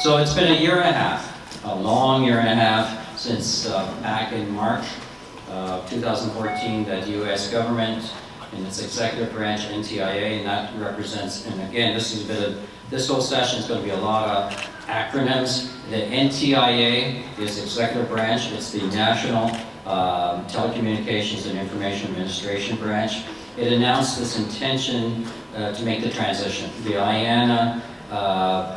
So it's been a year and a half, a long year and a half, since back in March of 2014 that the U.S. government in its executive branch, NTIA, and that represents, and again, this whole session is going to be a lot of acronyms. The NTIA is executive branch. It's the National Telecommunications and Information Administration branch. It announced its intention to make the transition. The IANA,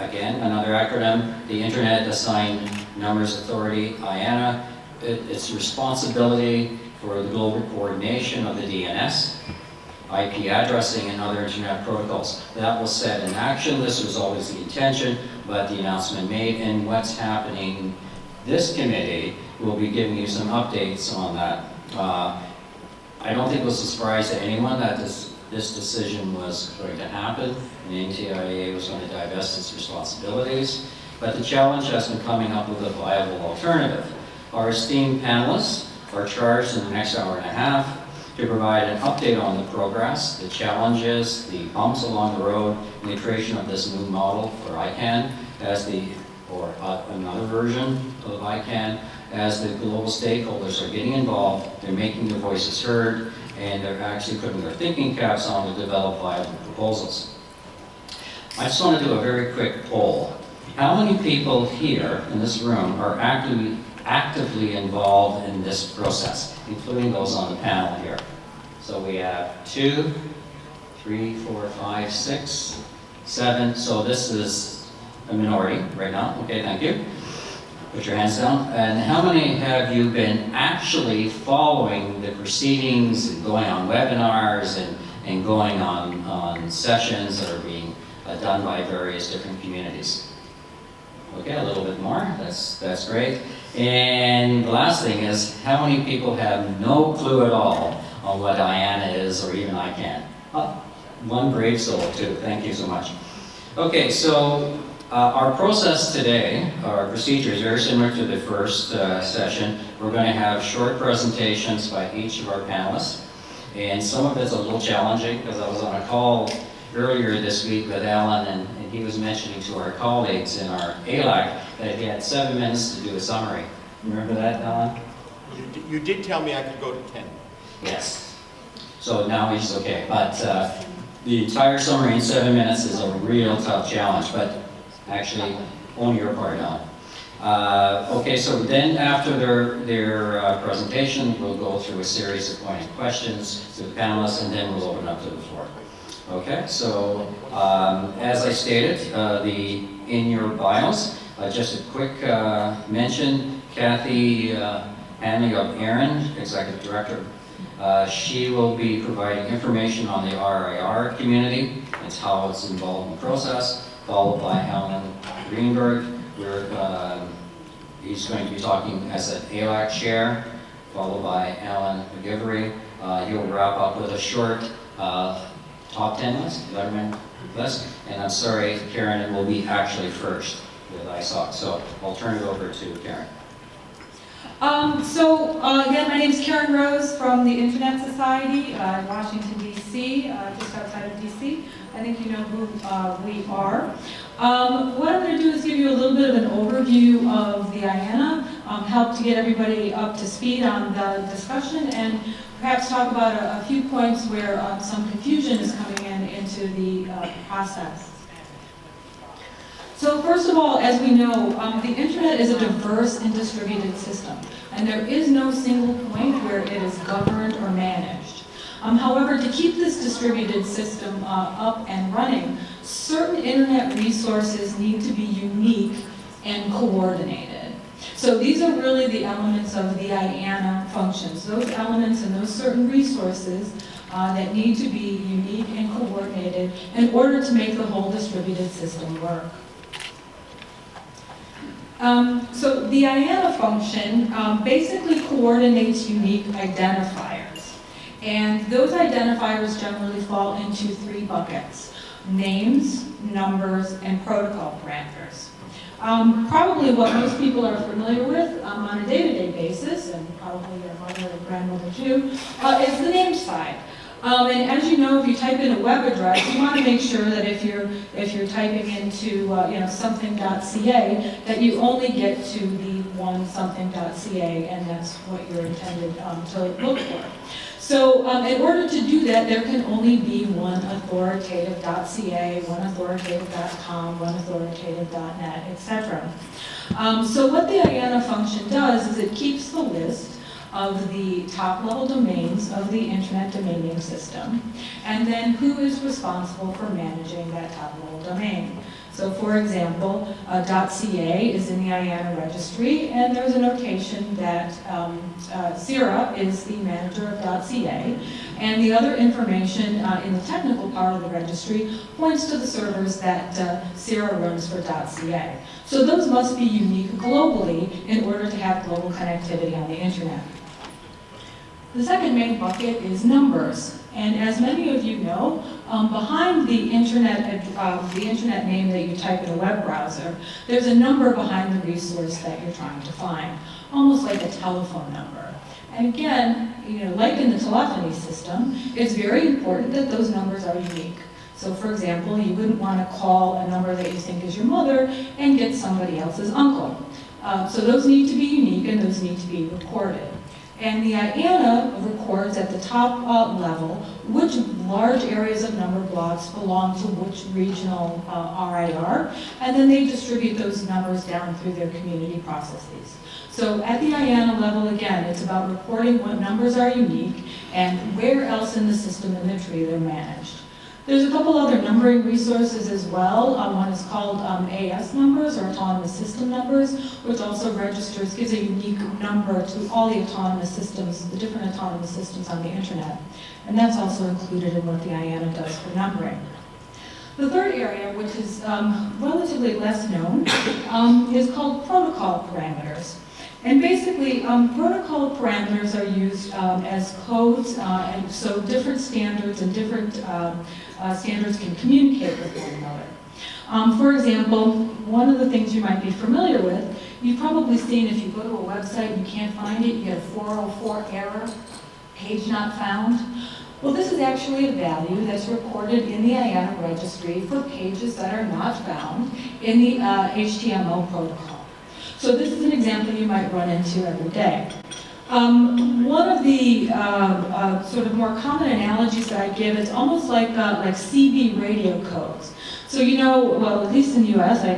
again, another acronym, the Internet Assigned Numbers Authority, IANA, its responsibility for the global coordination of the DNS, IP addressing, and other internet protocols. That was set in action. This was always the intention, but the announcement made, and what's happening, this committee will be giving you some updates on that. I don't think it was a surprise to anyone that this decision was going to happen, and the NTIA was going to divest its responsibilities, but the challenge has been coming up with a viable alternative. Our esteemed panelists are charged in the next hour and a half to provide an update on the progress, the challenges, the bumps along the road, and the creation of this new model for ICANN as or another version of ICANN, as the global stakeholders are getting involved, they're making their voices heard, and they're actually putting their thinking caps on to develop viable proposals. I just want to do a very quick poll. How many people here in this room are actively involved in this process, including those on the panel here? So we have 2, 3, 4, 5, 6, 7. So this is a minority right now. Okay, thank you. Put your hands down. And how many have you been actually following the proceedings and going on webinars and going on sessions that are being done by various different communities? Okay, a little bit more. That's great. And the last thing is, how many people have no clue at all on what IANA is or even ICANN? Oh, one brave soul too. Thank you so much. Okay, so our process today, our procedure is very similar to the first session. We're going to have short presentations by each of our panelists, and some of it's a little challenging because I was on a call earlier this week with Alan, and he was mentioning to our colleagues in our ALAC that he had 7 minutes to do a summary. Remember that, Alan? You did tell me I could go to 10. Yes. So now he's okay. But the entire summary in 7 minutes is a real tough challenge, but actually, only your part, Alan. Okay, so then after their presentation, we'll go through a series of pointed questions to the panelists, and then we'll open up to the floor. Okay, so as I stated, in your bios, just a quick mention, Kathy Hanley of AARON, Executive Director. She will be providing information on the RIR community and how it's involved in the process, followed by Alan Greenberg. He's going to be talking as an ALAC chair, followed by Alan McGivery. He'll wrap up with a short top 10 list, letterman list, and I'm sorry, Karen will be actually first with ISOC, so I'll turn it over to Karen. Again, my name is Karen Rose from the Internet Society, Washington, D.C., just outside of D.C. I think you know who we are. What I'm going to do is give you a little bit of an overview of the IANA, help to get everybody up to speed on the discussion, and perhaps talk about a few points where some confusion is coming into the process. So first of all, as we know, the Internet is a diverse and distributed system, and there is no single point where it is governed or managed. However, to keep this distributed system up and running, certain Internet resources need to be unique and coordinated. So these are really the elements of the IANA functions, those elements and those certain resources that need to be unique and coordinated in order to make the whole distributed system work. So the IANA function basically coordinates unique identifiers. And those identifiers generally fall into 3 buckets: names, numbers, and protocol parameters. Probably what most people are familiar with on a day-to-day basis, and probably your mother and grandmother too, is the name side. And as you know, if you type in a web address, you want to make sure that if you're typing into something.ca, that you only get to the one something.ca, and that's what you're intended to look for. So in order to do that, there can only be one authoritative.ca, one authoritative.com, one authoritative.net, etc. So what the IANA function does is it keeps the list of the top-level domains of the Internet domain name system, and then who is responsible for managing that top-level domain. So for example, .ca is in the IANA registry, and there's a notation that CIRA is the manager of .ca, and the other information in the technical part of the registry points to the servers that CIRA runs for .ca. So those must be unique globally in order to have global connectivity on the Internet. The second main bucket is numbers. And as many of you know, behind the internet name that you type in a web browser, there's a number behind the resource that you're trying to find, almost like a telephone number. And again, like in the telephony system, it's very important that those numbers are unique. So for example, you wouldn't want to call a number that you think is your mother and get somebody else's uncle. So those need to be unique and those need to be recorded. And the IANA records at the top level which large areas of number blocks belong to which regional RIR, and then they distribute those numbers down through their community processes. So at the IANA level, again, it's about reporting what numbers are unique and where else in the system in the tree they're managed. There's a couple other numbering resources as well. One is called AS numbers, or autonomous system numbers, which also gives a unique number to all the autonomous systems, the different autonomous systems on the Internet. And that's also included in what the IANA does for numbering. The third area, which is relatively less known, is called protocol parameters. And basically, protocol parameters are used as codes, and so different standards and different standards can communicate with one another. For example, one of the things you might be familiar with, you've probably seen if you go to a website and you can't find it, you get a 404 error, page not found. Well, this is actually a value that's recorded in the IANA registry for pages that are not found in the HTML protocol. So this is an example you might run into every day. One of the sort of more common analogies that I give is almost like CB radio codes. So well, at least in the US, I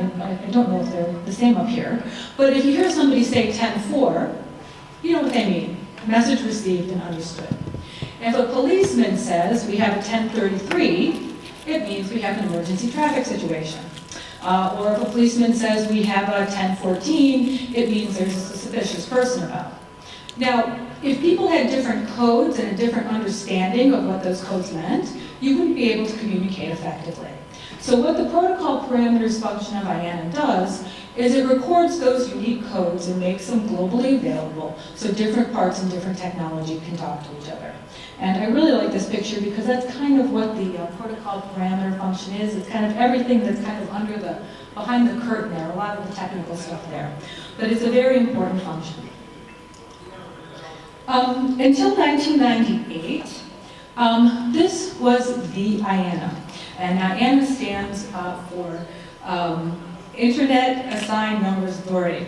don't know if they're the same up here, but if you hear somebody say 10-4, you know what they mean, message received and understood. If a policeman says we have a 10:33, it means we have an emergency traffic situation. Or if a policeman says we have a 10:14, it means there's a suspicious person about. Now, if people had different codes and a different understanding of what those codes meant, you wouldn't be able to communicate effectively. So what the protocol parameters function of IANA does is it records those unique codes and makes them globally available so different parts and different technology can talk to each other. And I really like this picture because that's kind of what the protocol parameter function is. It's kind of everything that's kind of behind the curtain there, a lot of the technical stuff there. But it's a very important function. Until 1998, this was the IANA. And IANA stands for Internet Assigned Numbers Authority.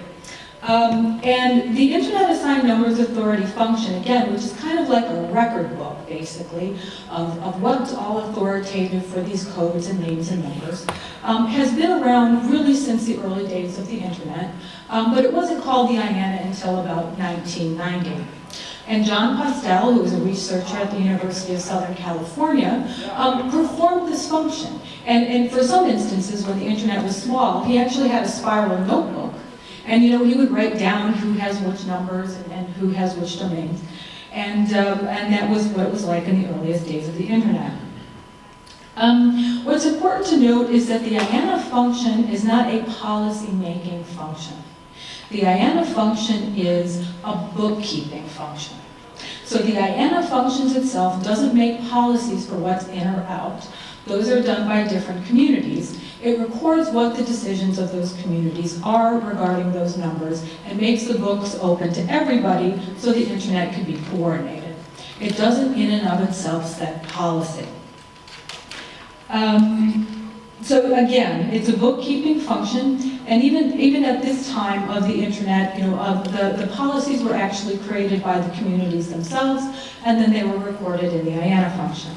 And the Internet Assigned Numbers Authority function, again, which is kind of like a record book, basically, of what's all authoritative for these codes and names and numbers, has been around really since the early days of the Internet, but it wasn't called the IANA until about 1990. And John Postel, who was a researcher at the University of Southern California, performed this function. And for some instances, when the Internet was small, he actually had a spiral notebook. And he would write down who has which numbers and who has which domains. And that was what it was like in the earliest days of the Internet. What's important to note is that the IANA function is not a policy-making function. The IANA function is a bookkeeping function. So the IANA functions itself doesn't make policies for what's in or out. Those are done by different communities. It records what the decisions of those communities are regarding those numbers and makes the books open to everybody so the Internet can be coordinated. It doesn't in and of itself set policy. So again, it's a bookkeeping function, and even at this time of the internet, the policies were actually created by the communities themselves, and then they were recorded in the IANA function.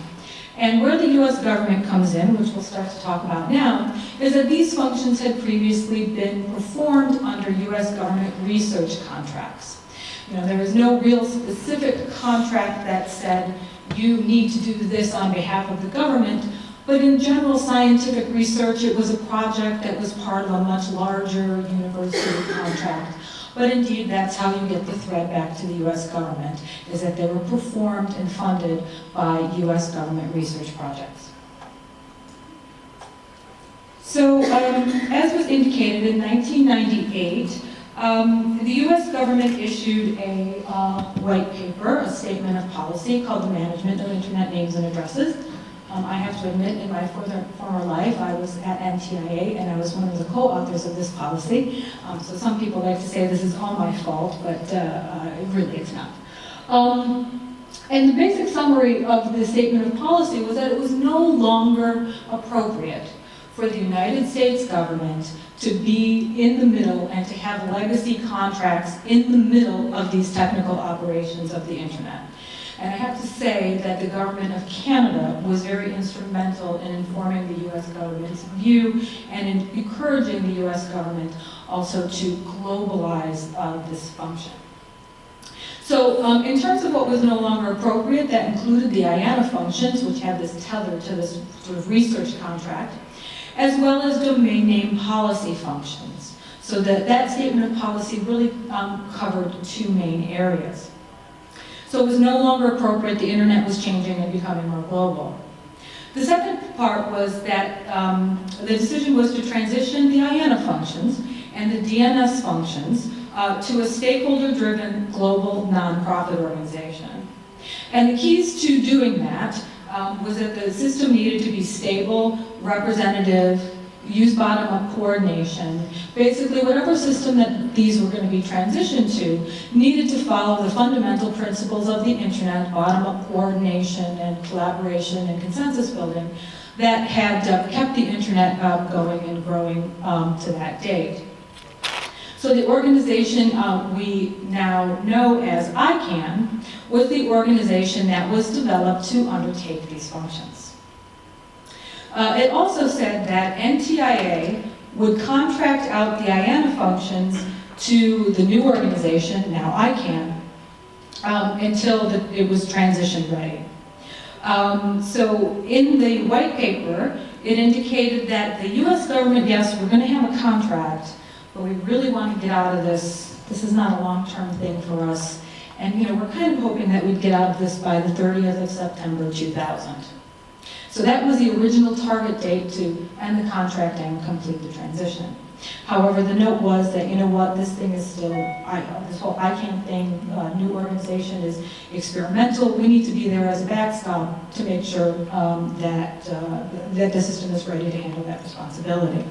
And where the US government comes in, which we'll start to talk about now, is that these functions had previously been performed under US government research contracts. There was no real specific contract that said, you need to do this on behalf of the government, but in general scientific research, it was a project that was part of a much larger university contract. But indeed, that's how you get the thread back to the US government, is that they were performed and funded by US government research projects. So, as was indicated in 1998, the US government issued a white paper, a statement of policy called the Management of Internet Names and Addresses. I have to admit, in my former life, I was at NTIA, and I was one of the co-authors of this policy. So some people like to say this is all my fault, but really it's not. And the basic summary of the statement of policy was that it was no longer appropriate for the United States government to be in the middle and to have legacy contracts in the middle of these technical operations of the internet. And I have to say that the government of Canada was very instrumental in informing the US government's view and in encouraging the US government also to globalize this function. So in terms of what was no longer appropriate, that included the IANA Functions, which had this tether to this sort of research contract, as well as domain name policy functions. So that statement of policy really covered two main areas. So it was no longer appropriate, the internet was changing and becoming more global. The second part was that the decision was to transition the IANA functions and the DNS functions to a stakeholder-driven global nonprofit organization. And the keys to doing that was that the system needed to be stable, representative, use bottom-up coordination. Basically, whatever system that these were going to be transitioned to needed to follow the fundamental principles of the internet, bottom-up coordination and collaboration and consensus building that had kept the internet going and growing to that date. So the organization we now know as ICANN was the organization that was developed to undertake these functions. It also said that NTIA would contract out the IANA functions to the new organization, now ICANN, until it was transition ready. So in the white paper, it indicated that the US government, yes, we're going to have a contract, but we really want to get out of this. This is not a long-term thing for us. And we're kind of hoping that we'd get out of this by the 30th of September 2000. So that was the original target date to end the contract and complete the transition. However, the note was that, this thing is still, this whole ICANN thing, new organization is experimental. We need to be there as a backstop to make sure that the system is ready to handle that responsibility.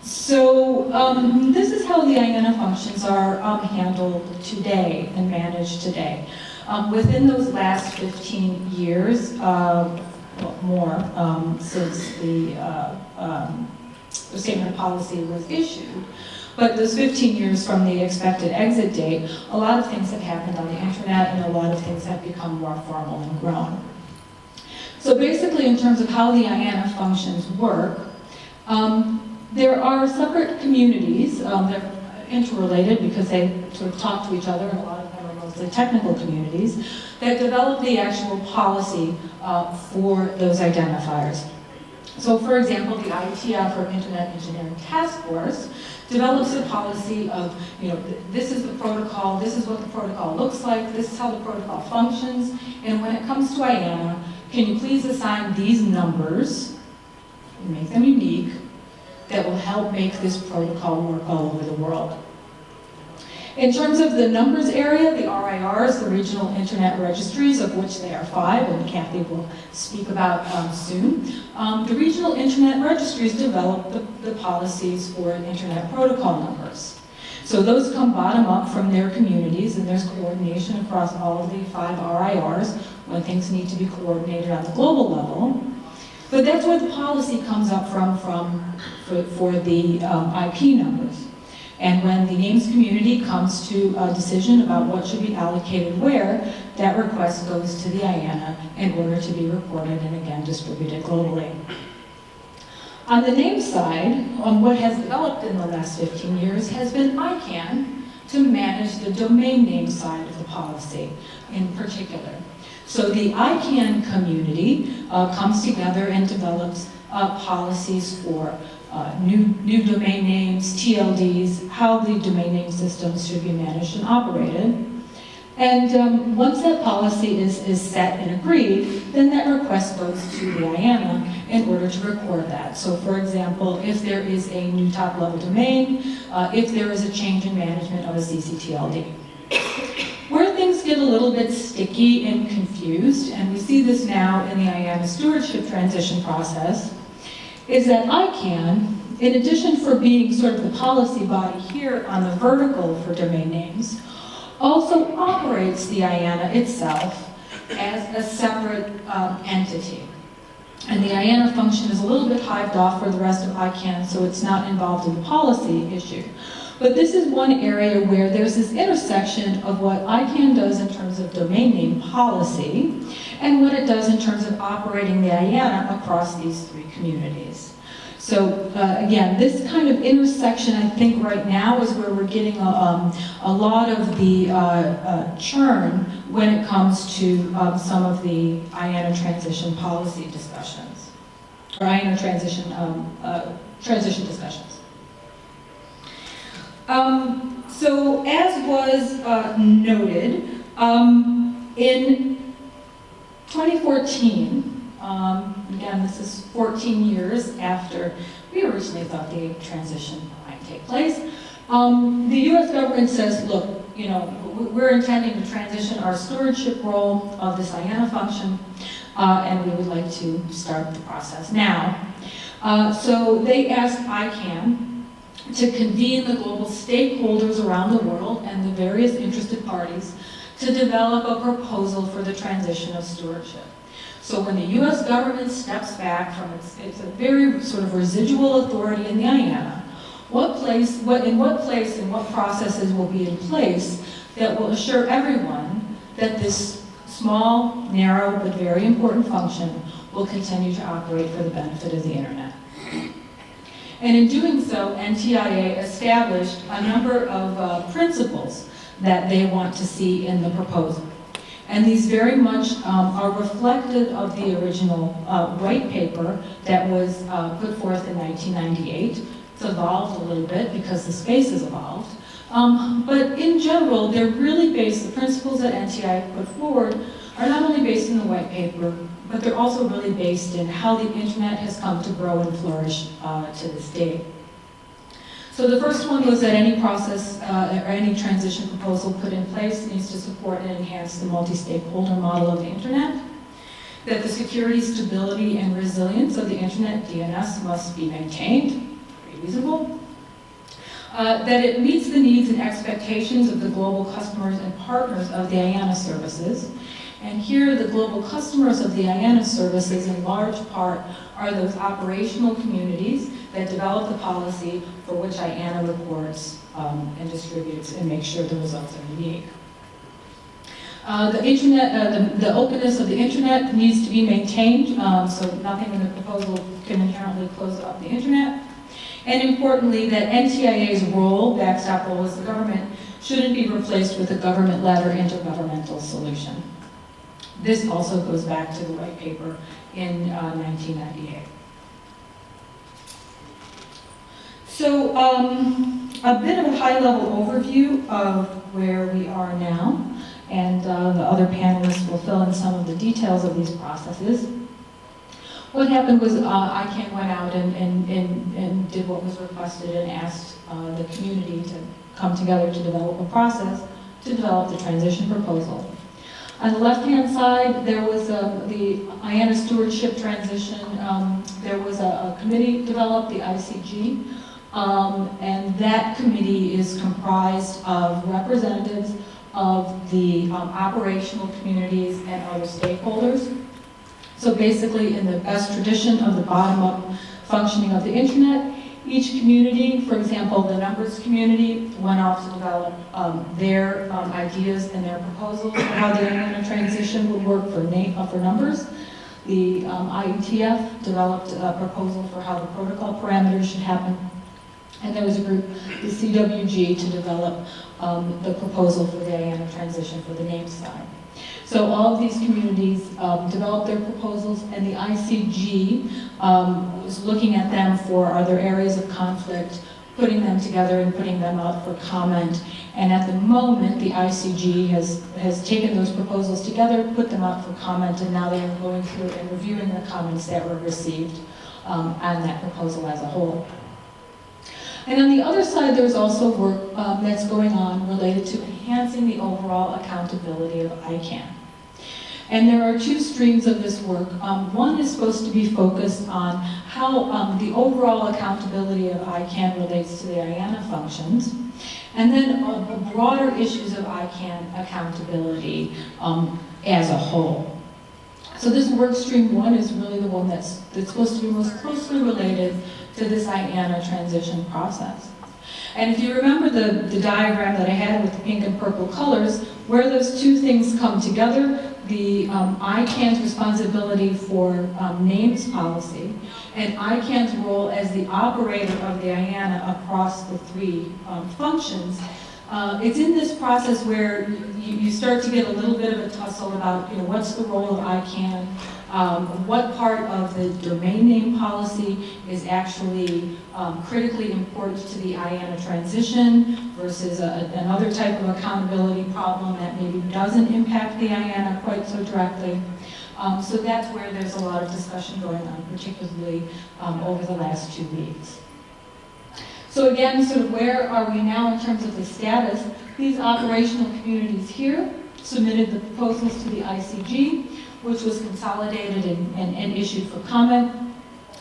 This is how the IANA functions are handled today and managed today. Within those last 15 years, more, since the statement of policy was issued, but those 15 years from the expected exit date, a lot of things have happened on the internet and a lot of things have become more formal and grown. So basically, in terms of how the IANA functions work, there are separate communities. They're interrelated because they sort of talk to each other, and a lot of them are mostly technical communities that develop the actual policy for those identifiers. So for example, the ITF, or Internet Engineering Task Force, develops a policy of, this is the protocol, this is what the protocol looks like, this is how the protocol functions, and when it comes to IANA, can you please assign these numbers, and make them unique, that will help make this protocol work all over the world. In terms of the numbers area, the RIRs, the Regional Internet Registries, of which there are 5, and Kathy will speak about soon, the Regional Internet Registries develop the policies for Internet protocol numbers. So those come bottom up from their communities, and there's coordination across all of the 5 RIRs when things need to be coordinated on the global level. But that's where the policy comes up for the IP numbers. And when the names community comes to a decision about what should be allocated where, that request goes to the IANA in order to be reported and again distributed globally. On the name side, what has developed in the last 15 years has been ICANN to manage the domain name side of the policy in particular. So the ICANN community comes together and develops policies for new domain names, TLDs, how the domain name systems should be managed and operated. And once that policy is set and agreed, then that request goes to the IANA in order to record that. So for example, if there is a new top-level domain, if there is a change in management of a CCTLD. Where things get a little bit sticky and confused, and we see this now in the IANA Stewardship transition process, is that ICANN, in addition for being sort of the policy body here on the vertical for domain names, also operates the IANA itself as a separate entity. And the IANA function is a little bit hived off for the rest of ICANN, so it's not involved in the policy issue. But this is one area where there's this intersection of what ICANN does in terms of domain name policy and what it does in terms of operating the IANA across these 3 communities. So again, this kind of intersection, I think right now is where we're getting a lot of the churn when it comes to some of the IANA transition policy discussions, or IANA transition discussions. So as was noted, in 2014, again, this is 14 years after we originally thought the transition might take place. The U.S. government says, look, you know, we're intending to transition our stewardship role of this IANA function, and we would like to start the process now. So they asked ICANN to convene the global stakeholders around the world and the various interested parties to develop a proposal for the transition of stewardship. So when the U.S. government steps back from its a very sort of residual authority in the IANA, in what processes will be in place that will assure everyone that this small, narrow, but very important function will continue to operate for the benefit of the internet. And in doing so, NTIA established a number of principles that they want to see in the proposal. And these very much are reflective of the original white paper that was put forth in 1998. It's evolved a little bit because the space has evolved. But in general, they're really based, the principles that NTIA put forward are not only based in the white paper, but they're also really based in how the internet has come to grow and flourish to this day. So the first one was that any process or any transition proposal put in place needs to support and enhance the multi-stakeholder model of the internet, that the security, stability, and resilience of the internet DNS must be maintained, pretty reasonable, that it meets the needs and expectations of the global customers and partners of the IANA services. And here, the global customers of the IANA services, in large part, are those operational communities that develop the policy for which IANA reports and distributes and makes sure the results are unique. The internet, the openness of the internet needs to be maintained, so nothing in the proposal can inherently close up the internet. And importantly, that NTIA's role, backstop role as the government, shouldn't be replaced with a government-led or intergovernmental solution. This also goes back to the white paper in 1998. So a bit of a high-level overview of where we are now, and the other panelists will fill in some of the details of these processes. What happened was ICANN went out and did what was requested and asked the community to come together to develop a process to develop the transition proposal. On the left-hand side, there was the IANA Stewardship transition. There was a committee developed, the ICG, And that committee is comprised of representatives of the operational communities and other stakeholders. So basically, in the best tradition of the bottom-up functioning of the internet, each community, for example, the numbers community, went off to develop their ideas and their proposals for how the IANA transition would work for numbers. The IETF developed a proposal for how the protocol parameters should happen. And there was a group, the CWG, to develop the proposal for the IANA transition for the name side. So all of these communities developed their proposals, and the ICG was looking at them for, are there areas of conflict, putting them together and putting them out for comment. And at the moment, the ICG has taken those proposals together, put them out for comment, and now they are going through and reviewing the comments that were received on that proposal as a whole. And on the other side, there's also work that's going on related to enhancing the overall accountability of ICANN. And there are two streams of this work. One is supposed to be focused on how the overall accountability of ICANN relates to the IANA functions, and then broader issues of ICANN accountability as a whole. So this work stream one is really the one that's supposed to be most closely related to this IANA transition process. And if you remember the diagram that I had with the pink and purple colors, where those two things come together, the ICANN's responsibility for names policy and ICANN's role as the operator of the IANA across the three functions, it's in this process where you start to get a little bit of a tussle about, what's the role of ICANN, what part of the domain name policy is actually critically important to the IANA transition versus another type of accountability problem that maybe doesn't impact the IANA quite so directly. So that's where there's a lot of discussion going on, particularly over the last 2 weeks. So again, sort of where are we now in terms of the status? These operational communities here submitted the proposals to the ICG, which was consolidated and issued for comment.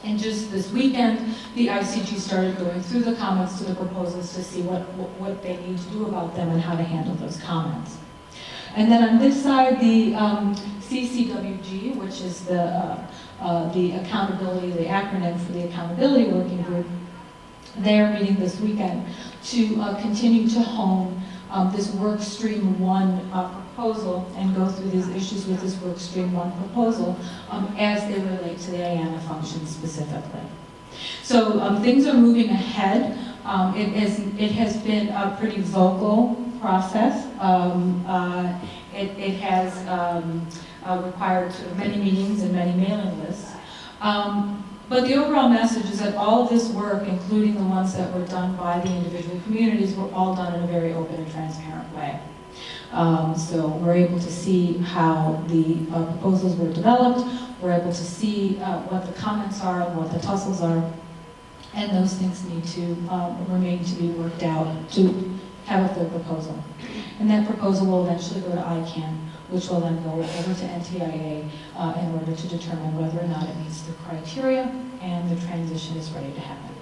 And just this weekend, the ICG started going through the comments to the proposals to see what they need to do about them and how to handle those comments. And then on this side, the CCWG, which is the accountability, the acronym for the Accountability Working Group, they are meeting this weekend to continue to hone this work stream one proposal and go through these issues with this work stream one proposal as they relate to the IANA function specifically. So things are moving ahead. It has been a pretty vocal process. It has required sort of many meetings and many mailing lists. But the overall message is that all of this work, including the ones that were done by the individual communities, were all done in a very open and transparent way. So we're able to see how the proposals were developed, we're able to see what the comments are and what the tussles are, and those things need to remain to be worked out to have a full proposal. And that proposal will eventually go to ICANN, which will then go over to NTIA in order to determine whether or not it meets the criteria and the transition is ready to happen.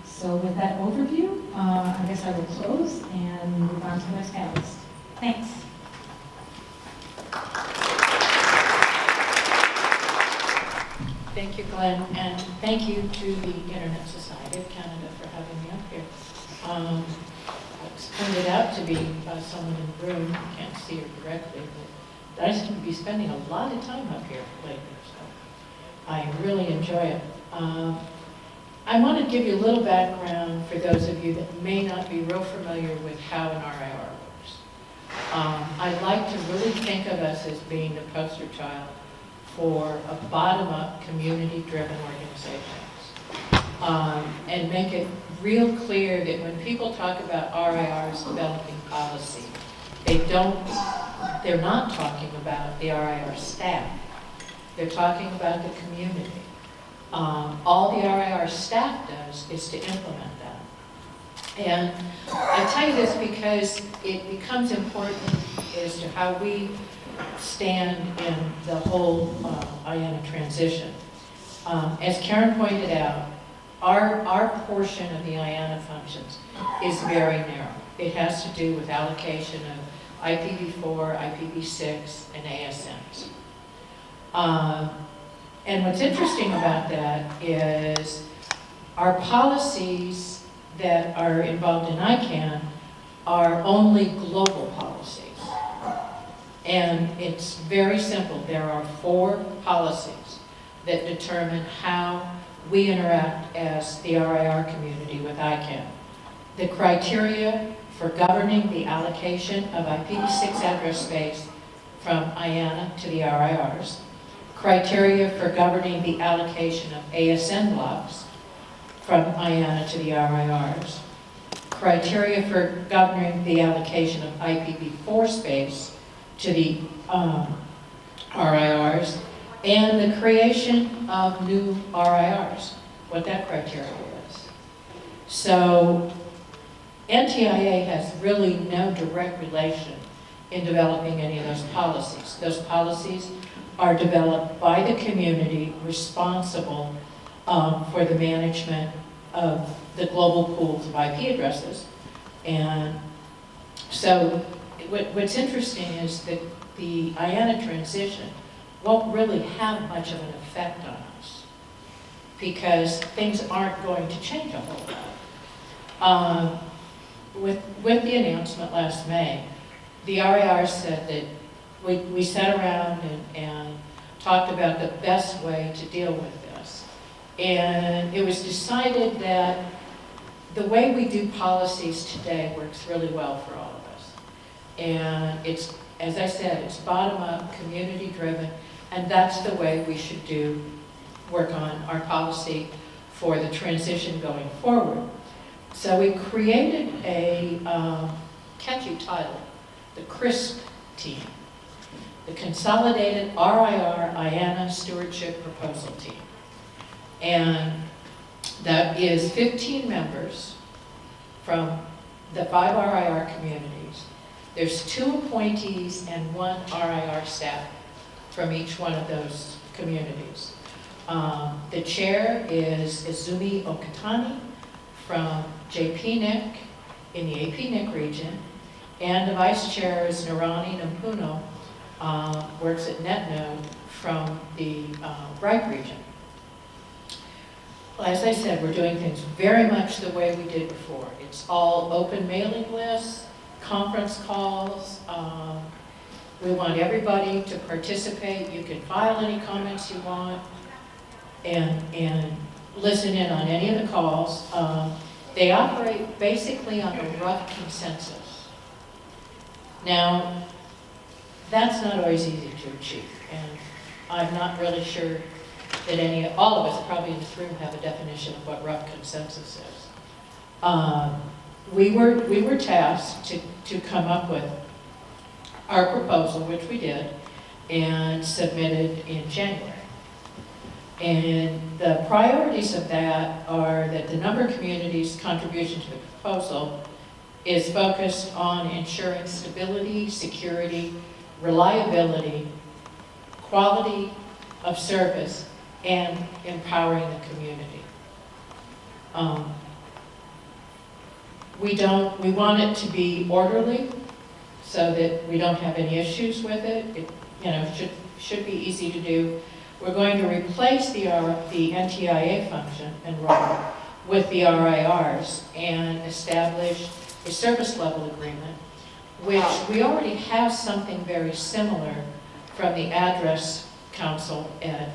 So with that overview, I guess I will close and move on to the next panelist. Thanks. Thank you, Glenn, and thank you to the Internet Society of Canada for having me up here. I was pointed out to be someone in the room, I can't see her directly, but I seem to be spending a lot of time up here lately, so I really enjoy it. I want to give you a little background for those of you that may not be real familiar with how an RIR works. I like to really think of us as being the poster child for a bottom-up, community-driven organizations, and make it real clear that when people talk about RIRs developing policy, they're not talking about the RIR staff. They're talking about the community. All the RIR staff does is to implement that. And I tell you this because it becomes important as to how we stand in the whole IANA transition. As Karen pointed out, our portion of the IANA functions is very narrow. It has to do with allocation of IPv4, IPv6, and ASNs. And what's interesting about that is our policies that are involved in ICANN are only global policies. And it's very simple. There are 4 policies that determine how we interact as the RIR community with ICANN. The criteria for governing the allocation of IPv6 address space from IANA to the RIRs, criteria for governing the allocation of ASN blocks from IANA to the RIRs, criteria for governing the allocation of IPv4 space to the RIRs, and the creation of new RIRs, what that criteria is. So NTIA has really no direct relation in developing any of those policies. Those policies are developed by the community responsible for the management of the global pools of IP addresses. And so what's interesting is that the IANA transition won't really have much of an effect on us because things aren't going to change a whole lot. With the announcement last May, the RIR said that we sat around and talked about the best way to deal with this. And it was decided that the way we do policies today works really well for all of us. And it's, as I said, it's bottom-up, community-driven, and that's the way we should work on our policy for the transition going forward. So we created a catchy title, the CRISP team, the Consolidated RIR IANA Stewardship Proposal Team. And that is 15 members from the 5 RIR communities. There's 2 appointees and 1 RIR staff from each one of those communities. The chair is Izumi Okatani from JPNIC in the APNIC region, and the vice chair is Narani Nampuno, works at NetNode from the Bright region. Well, as I said, we're doing things very much the way we did before. It's all open mailing lists, conference calls. We want everybody to participate. You can file any comments you want and listen in on any of the calls. They operate basically on a rough consensus. Now, that's not always easy to achieve, and I'm not really sure that all of us probably in this room have a definition of what rough consensus is. We were tasked to come up with our proposal, which we did, and submitted in January. And the priorities of that are that the number of communities' contribution to the proposal is focused on ensuring stability, security, reliability, quality of service, and empowering the community. We want it to be orderly so that we don't have any issues with it. It should be easy to do. We're going to replace the NTIA function and role with the RIRs and establish a service level agreement, which we already have something very similar from the Address Council at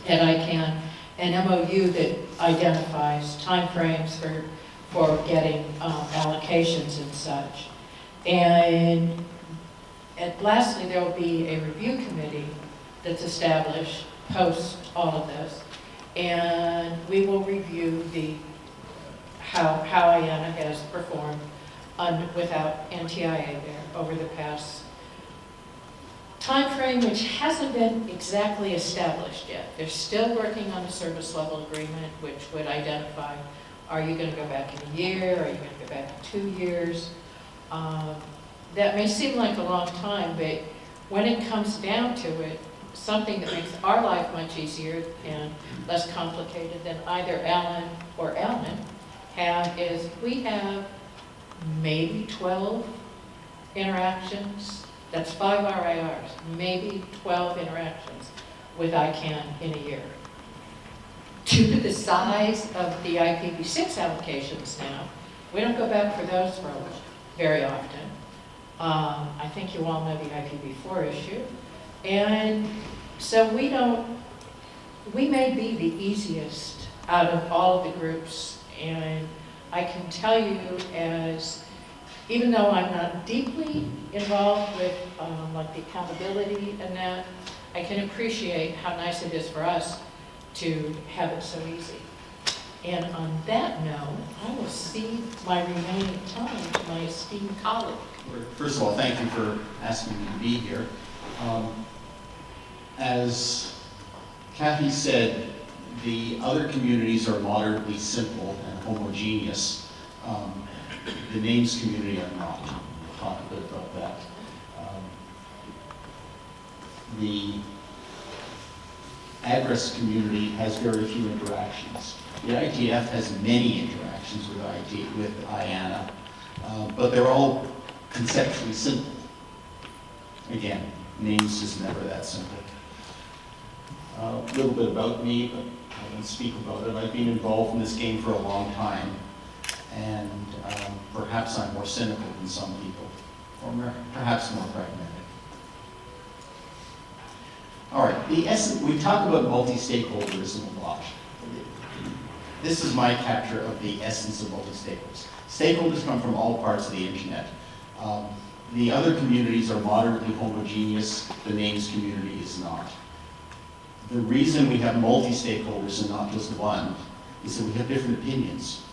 ICANN, an MOU that identifies timeframes for getting allocations and such. And lastly, there will be a review committee that's established post all of this, and we will review how IANA has performed without NTIA there over the past time frame, which hasn't been exactly established yet. They're still working on a service level agreement, which would identify, are you going to go back in a year? Are you going to go back in 2 years? That may seem like a long time, but when it comes down to it, something that makes our life much easier and less complicated than either Alan or Ellen have is we have maybe 12 interactions. That's 5 RIRs, maybe 12 interactions with ICANN in a year. Due to the size of the IPv6 allocations now, we don't go back for those very often. I think you all know the IPv4 issue. And so we may be the easiest out of all of the groups. And I can tell you even though I'm not deeply involved with like the accountability and that, I can appreciate how nice it is for us to have it so easy. And on that note, I will cede my remaining time to my esteemed colleague. First of all, thank you for asking me to be here. As Kathy said, the other communities are moderately simple and homogeneous. The names community are not. We'll talk a bit about that. The address community has very few interactions. The IGF has many interactions with IANA, but they're all conceptually simple. Again, names is never that simple. A little bit about me, but I won't speak about it. I've been involved in this game for a long time, and perhaps I'm more cynical than some people, or perhaps more pragmatic. All right, we talk about multi-stakeholderism a lot. This is my capture of the essence of multi-stakeholders. Stakeholders come from all parts of the internet. The other communities are moderately homogeneous. The names community is not. The reason we have multi-stakeholders and not just one is that we have different opinions,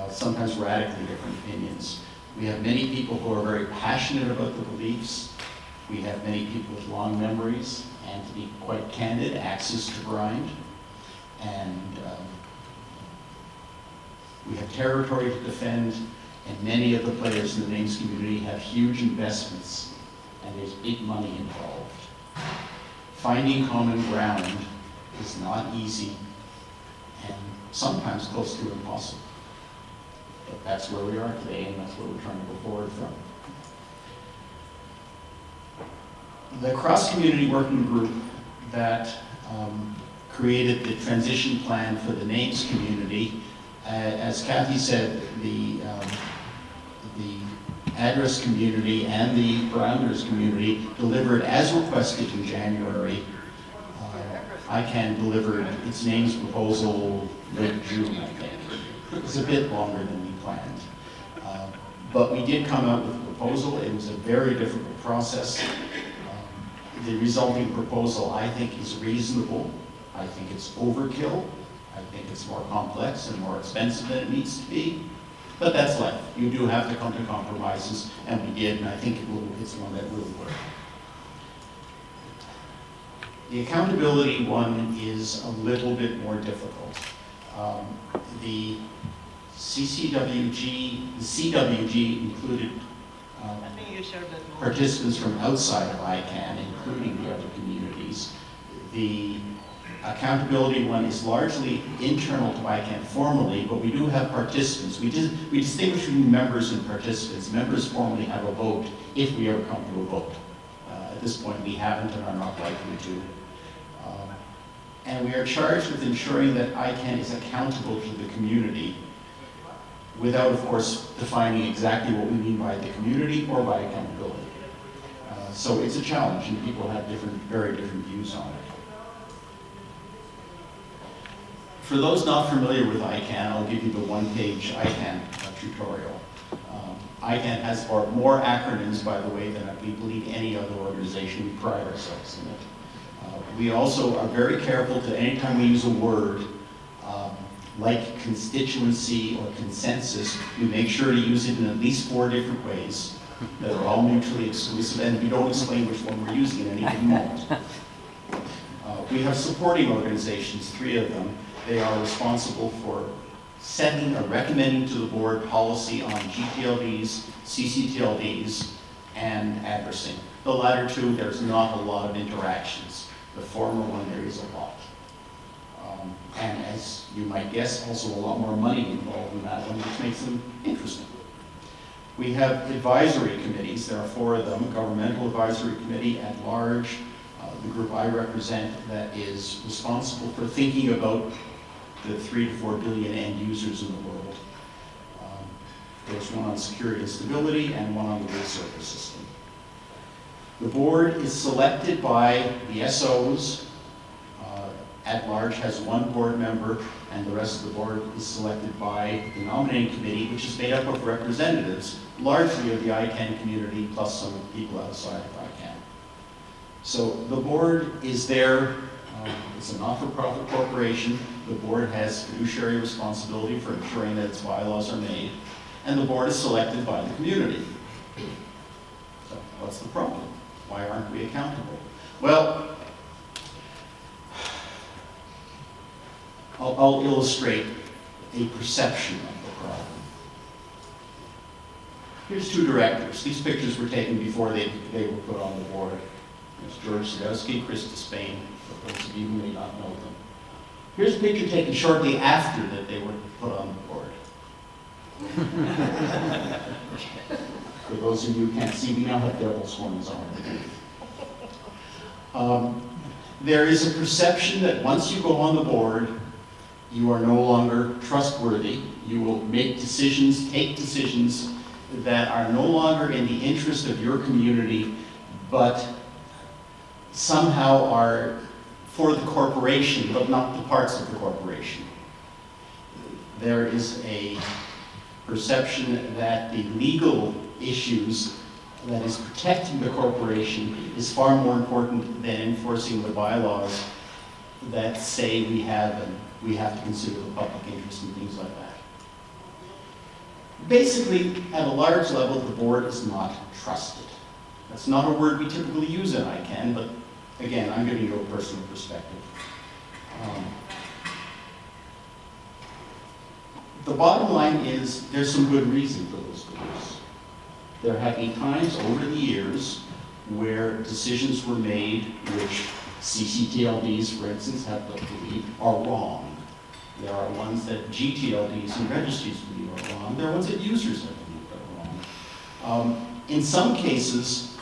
sometimes radically different opinions. We have many people who are very passionate about the beliefs. We have many people with long memories, and to be quite candid, axes to grind. And we have territory to defend, and many of the players in the names community have huge investments, and there's big money involved. Finding common ground is not easy, and sometimes close to impossible. But that's where we are today, and that's where we're trying to go forward from. The cross-community working group that created the transition plan for the names community, as Kathy said, the address community and the parameters community delivered as requested in January. ICANN delivered its names proposal late June, I think. It was a bit longer than we planned. But we did come out with a proposal. It was a very difficult process. The resulting proposal, I think, is reasonable. I think it's overkill. I think it's more complex and more expensive than it needs to be. But that's life. You do have to come to compromises, and we did, and I think it's one that will work. The accountability one is a little bit more difficult. The CWG included participants from outside of ICANN, including the other communities. The accountability one is largely internal to ICANN formally, but we do have participants. We distinguish between members and participants. Members formally have a vote if we ever come to a vote. At this point, we haven't and are not likely to. And we are charged with ensuring that ICANN is accountable to the community without, of course, defining exactly what we mean by the community or by accountability. So it's a challenge, and people have very different views on it. For those not familiar with ICANN, I'll give you the one-page ICANN tutorial. ICANN has more acronyms, by the way, than we believe any other organization. We pride ourselves in it. We also are very careful to, anytime we use a word, like constituency or consensus, we make sure to use it in at least 4 different ways that are all mutually exclusive, and we don't explain which one we're using at any given moment. We have supporting organizations, 3 of them. They are responsible for setting or recommending to the board policy on GTLDs, CCTLDs, and addressing. The latter 2, there's not a lot of interactions. The former one, there is a lot. And as you might guess, also a lot more money involved in that one, which makes them interesting. We have advisory committees. There are 4 of them. Governmental Advisory Committee at large, the group I represent that is responsible for thinking about the 3 to 4 billion end users in the world. There's one on security and stability and one on the grid service system. The board is selected by the SOs. At large has 1 board member, and the rest of the board is selected by the nominating committee, which is made up of representatives, largely of the ICANN community, plus some people outside of ICANN. So the board is there. It's a not-for-profit corporation. The board has fiduciary responsibility for ensuring that its bylaws are made, and the board is selected by the community. So what's the problem? Why aren't we accountable? Well, I'll illustrate a perception of the problem. Here's 2 directors. These pictures were taken before they were put on the board. There's George Sadowski, Chris Despain, for those of you who may not know them. Here's a picture taken shortly after that they were put on the board. For those of you who can't see, we now have devil's horns on. There is a perception that once you go on the board, you are no longer trustworthy. You will make decisions, take decisions that are no longer in the interest of your community, but somehow are for the corporation, but not the parts of the corporation. There is a perception that the legal issues that is protecting the corporation is far more important than enforcing the bylaws that say we have to consider the public interest and things like that. Basically, at a large level, the board is not trusted. That's not a word we typically use in ICANN, but again, I'm giving you a personal perspective. The bottom line is there's some good reason for those beliefs. There have been times over the years where decisions were made which CCTLDs, for instance, have to believe are wrong. There are ones that GTLDs and registries believe are wrong. There are ones that users have believed are wrong. In some cases,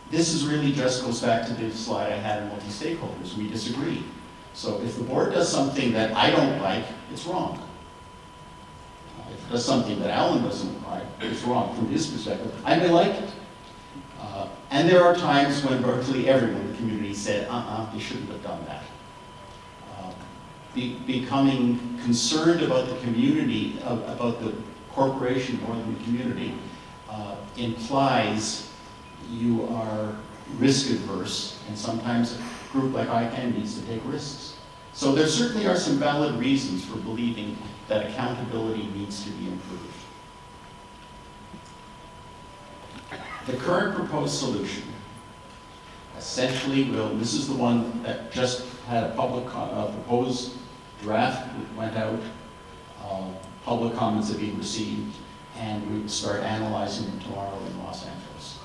this is really just goes back to the slide I had in multi-stakeholders. We disagree. So if the board does something that I don't like, it's wrong. If it does something that Alan doesn't like, it's wrong from his perspective. I may like it. And there are times when virtually everyone in the community said, you shouldn't have done that. Becoming concerned about the community, about the corporation more than the community, implies you are risk adverse, and sometimes a group like ICANN needs to take risks. So there certainly are some valid reasons for believing that accountability needs to be improved. The current proposed solution essentially this is the one that just had a public proposed draft that went out, public comments have been received, and we will start analyzing them tomorrow in Los Angeles.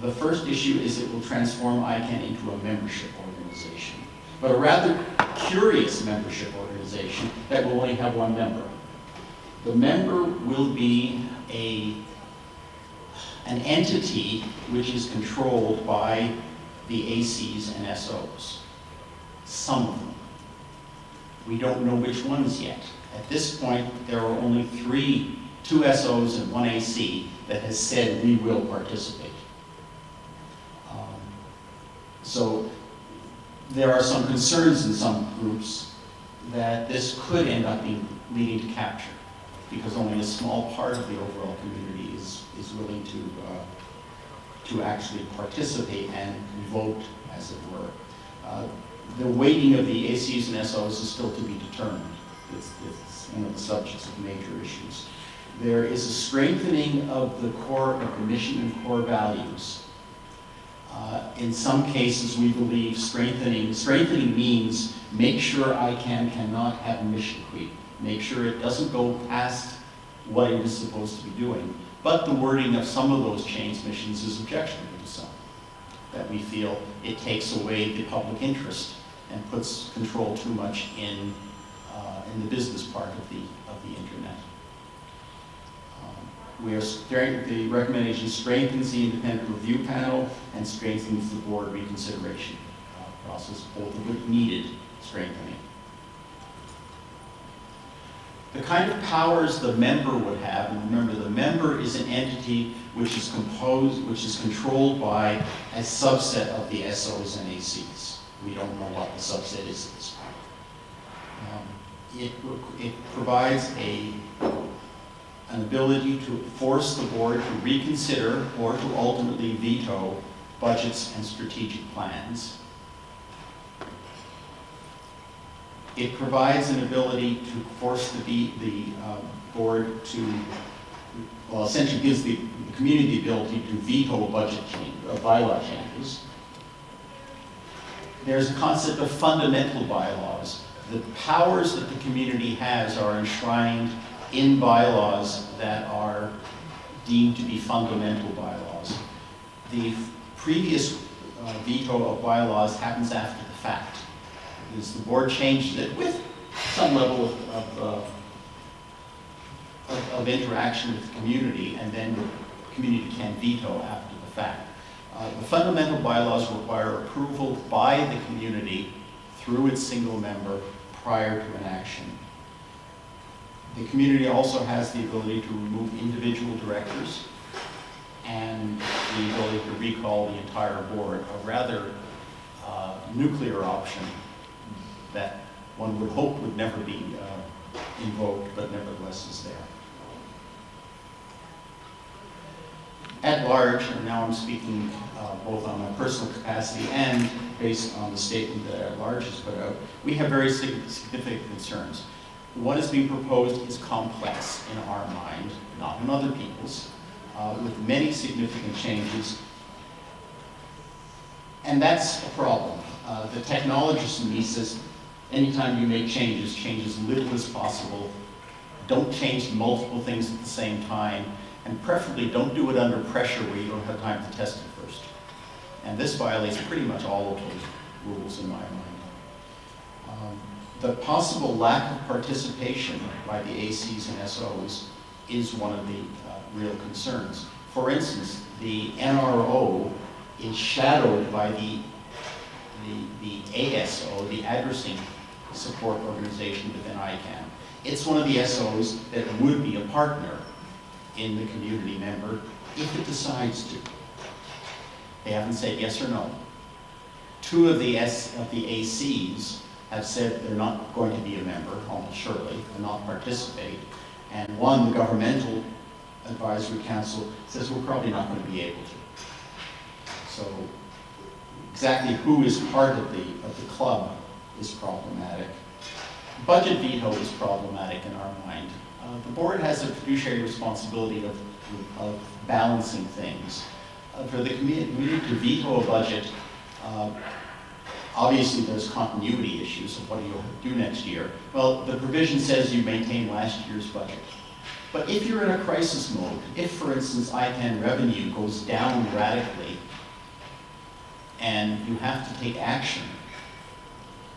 The first issue is it will transform ICANN into a membership organization, but a rather curious membership organization that will only have 1 member. The member will be an entity which is controlled by the ACs and SOs. Some of them. We don't know which ones yet. At this point, there are only 2 SOs and 1 AC that has said we will participate. So there are some concerns in some groups that this could end up leading to capture, because only a small part of the overall community is willing to actually participate and vote, as it were. The weighting of the ACs and SOs is still to be determined. It's one of the subjects of major issues. There is a strengthening of the mission and core values. In some cases, we believe strengthening means make sure ICANN cannot have mission creep. Make sure it doesn't go past what it is supposed to be doing. But the wording of some of those change missions is objectionable to some. that we feel it takes away the public interest and puts control too much in the business part of the internet. The recommendation strengthens the independent review panel and strengthens the board reconsideration process, both of which needed strengthening. The kind of powers the member would have, and remember, the member is an entity which is controlled by a subset of the SOs and ACs. We don't know what the subset is at this point. It provides an ability to force the board to reconsider or to ultimately veto budgets and strategic plans. It provides an ability to force the board to, well, essentially gives the community the ability to veto budget change, bylaw changes. There's a concept of fundamental bylaws. The powers that the community has are enshrined in bylaws that are deemed to be fundamental bylaws. The previous veto of bylaws happens after the fact. Because the board changes it with some level of interaction with the community, and then the community can veto after the fact. The fundamental bylaws require approval by the community through its single member prior to an action. The community also has the ability to remove individual directors and the ability to recall the entire board, a rather nuclear option that one would hope would never be invoked, but nevertheless is there. At large, and now I'm speaking both on my personal capacity and based on the statement that At Large has put out, we have very significant concerns. What is being proposed is complex in our mind, not in other people's, with many significant changes, and that's a problem. The technologist in me says, anytime you make changes, change as little as possible. Don't change multiple things at the same time, and preferably don't do it under pressure where you don't have time to test it first. And this violates pretty much all of those rules in my mind. The possible lack of participation by the ACs and SOs is one of the real concerns. For instance, the NRO is shadowed by the ASO, the Addressing Support Organization within ICANN. It's one of the SOs that would be a partner in the community member if it decides to. They haven't said yes or no. Two of the ACs have said they're not going to be a member, almost surely, and not participate. And one, the Governmental Advisory Council, says we're probably not going to be able to. So exactly who is part of the club is problematic. Budget veto is problematic in our mind. The board has a fiduciary responsibility of balancing things. For the community to veto a budget, obviously there's continuity issues of what do you do next year. Well, the provision says you maintain last year's budget. But if you're in a crisis mode, if for instance ICANN revenue goes down radically and you have to take action,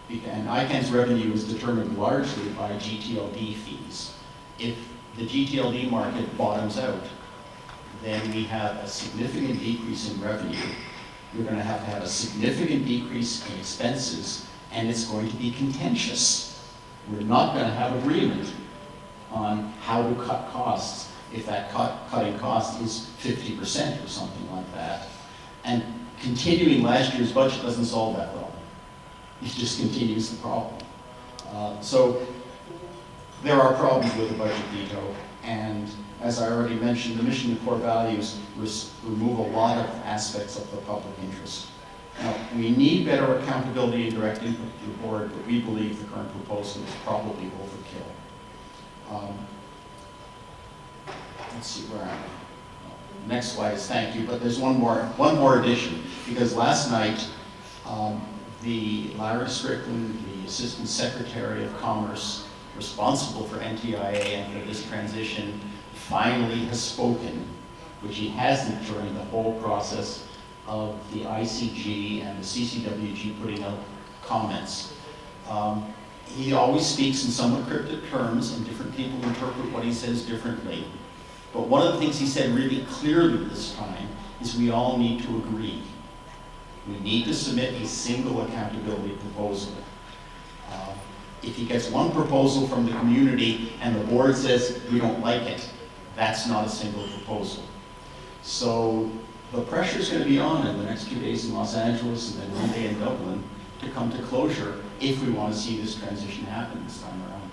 and ICANN's revenue is determined largely by GTLD fees. If the GTLD market bottoms out, then we have a significant decrease in revenue. You're going to have a significant decrease in expenses, and it's going to be contentious. We're not going to have agreement on how to cut costs if that cutting cost is 50% or something like that. And continuing last year's budget doesn't solve that problem. It just continues the problem. So there are problems with the budget veto, and as I already mentioned, the mission and core values remove a lot of aspects of the public interest. Now, we need better accountability and direct input to the board, but we believe the current proposal is probably overkill. Let's see where I'm. Next slide is thank you, but there's one more addition, because last night, the Larry Strickland, the Assistant Secretary of Commerce, responsible for NTIA and for this transition, finally has spoken, which he hasn't during the whole process. of the ICG and the CCWG putting out comments. He always speaks in somewhat cryptic terms, and different people interpret what he says differently. But one of the things he said really clearly this time is we all need to agree. We need to submit a single accountability proposal. If he gets one proposal from the community and the board says we don't like it, that's not a single proposal. So the pressure is going to be on in the next 2 days in Los Angeles and then one day in Dublin to come to closure if we want to see this transition happen this time around.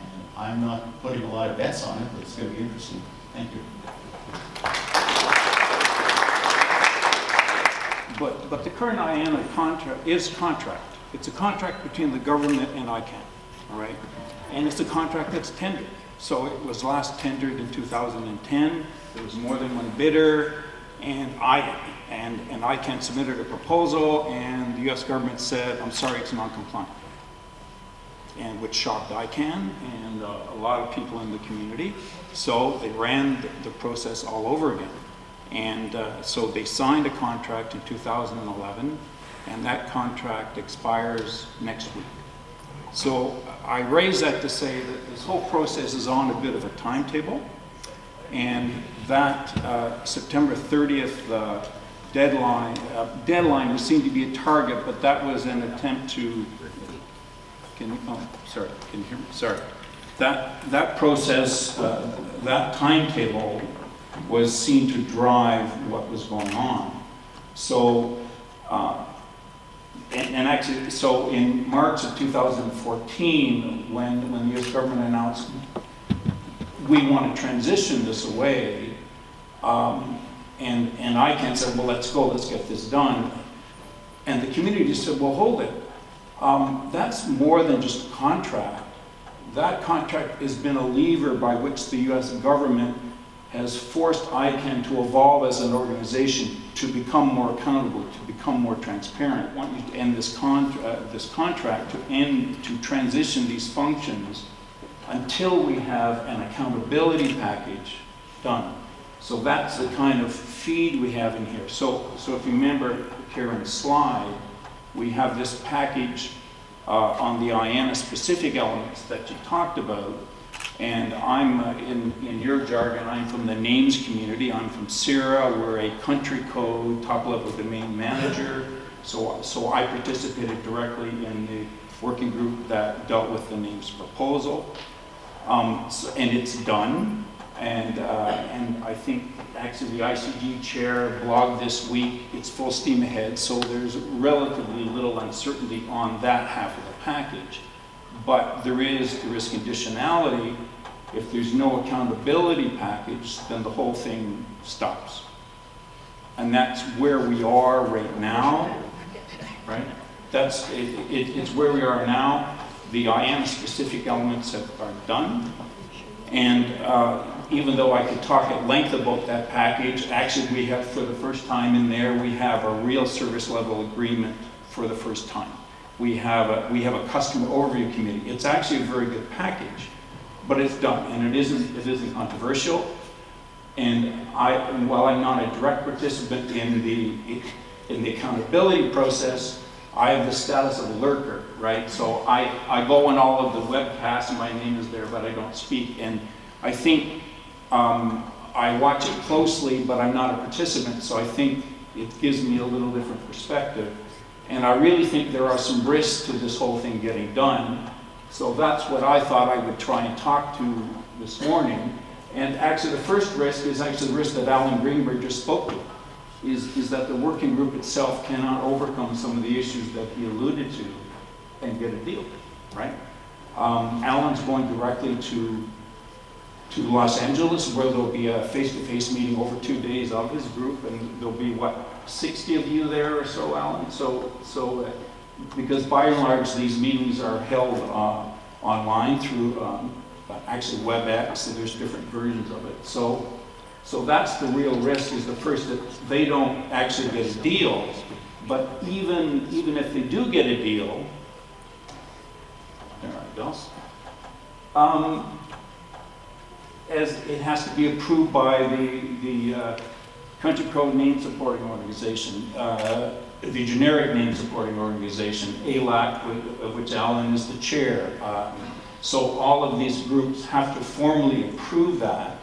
And I'm not putting a lot of bets on it, but it's going to be interesting. Thank you. But the current IANA contract is contract. It's a contract between the government and ICANN, all right? And it's a contract that's tendered. So it was last tendered in 2010. There was more than one bidder, and ICANN submitted a proposal, and the U.S. government said, I'm sorry, it's non-compliant. And which shocked ICANN and a lot of people in the community. So they ran the process all over again. And so they signed a contract in 2011, and that contract expires next week. So I raise that to say that this whole process is on a bit of a timetable, and that September 30th deadline seemed to be a target, but that was an attempt to, can you hear me? Sorry. That process, that timetable was seen to drive what was going on. So, and actually, so in March of 2014, when the U.S. government announced we want to transition this away, and ICANN said, well, let's go, let's get this done. And the community said, well, hold it. That's more than just a contract. That contract has been a lever by which the U.S. government has forced ICANN to evolve as an organization, to become more accountable, to become more transparent. Want you to end this contract, to transition these functions until we have an accountability package done. So that's the kind of feed we have in here. So if you remember Karen's slide, we have this package on the IANA specific elements that you talked about. And I'm, in your jargon, I'm from the names community. I'm from CIRA. We're a country code, top-level domain manager. So I participated directly in the working group that dealt with the names proposal. And it's done. And I think actually the ICG chair blogged this week. It's full steam ahead. So there's relatively little uncertainty on that half of the package. But there is conditionality. If there's no accountability package, then the whole thing stops. And that's where we are right now, right? It's where we are now. The IANA specific elements are done. And even though I could talk at length about that package, actually we have, for the first time in there, we have a real service level agreement for the first time. We have a customer overview committee. It's actually a very good package, but it's done, and it isn't controversial. And while I'm not a direct participant in the accountability process, I have the status of a lurker, right? So I go on all of the webcasts, and my name is there, but I don't speak. And I think I watch it closely, but I'm not a participant, so I think it gives me a little different perspective. And I really think there are some risks to this whole thing getting done. So that's what I thought I would try and talk to this morning. And actually the first risk is actually the risk that Alan Greenberg just spoke to, is that the working group itself cannot overcome some of the issues that he alluded to and get a deal, right? Alan's going directly to Los Angeles, where there'll be a face-to-face meeting over 2 days of his group, and there'll be, 60 of you there or so, Alan? So because by and large, these meetings are held online through actually WebEx, so there's different versions of it. So that's the real risk, is the first, that they don't actually get a deal, but even if they do get a deal, there it goes, as it has to be approved by the country code name supporting organization, the generic name supporting organization, ALAC, of which Alan is the chair. So all of these groups have to formally approve that.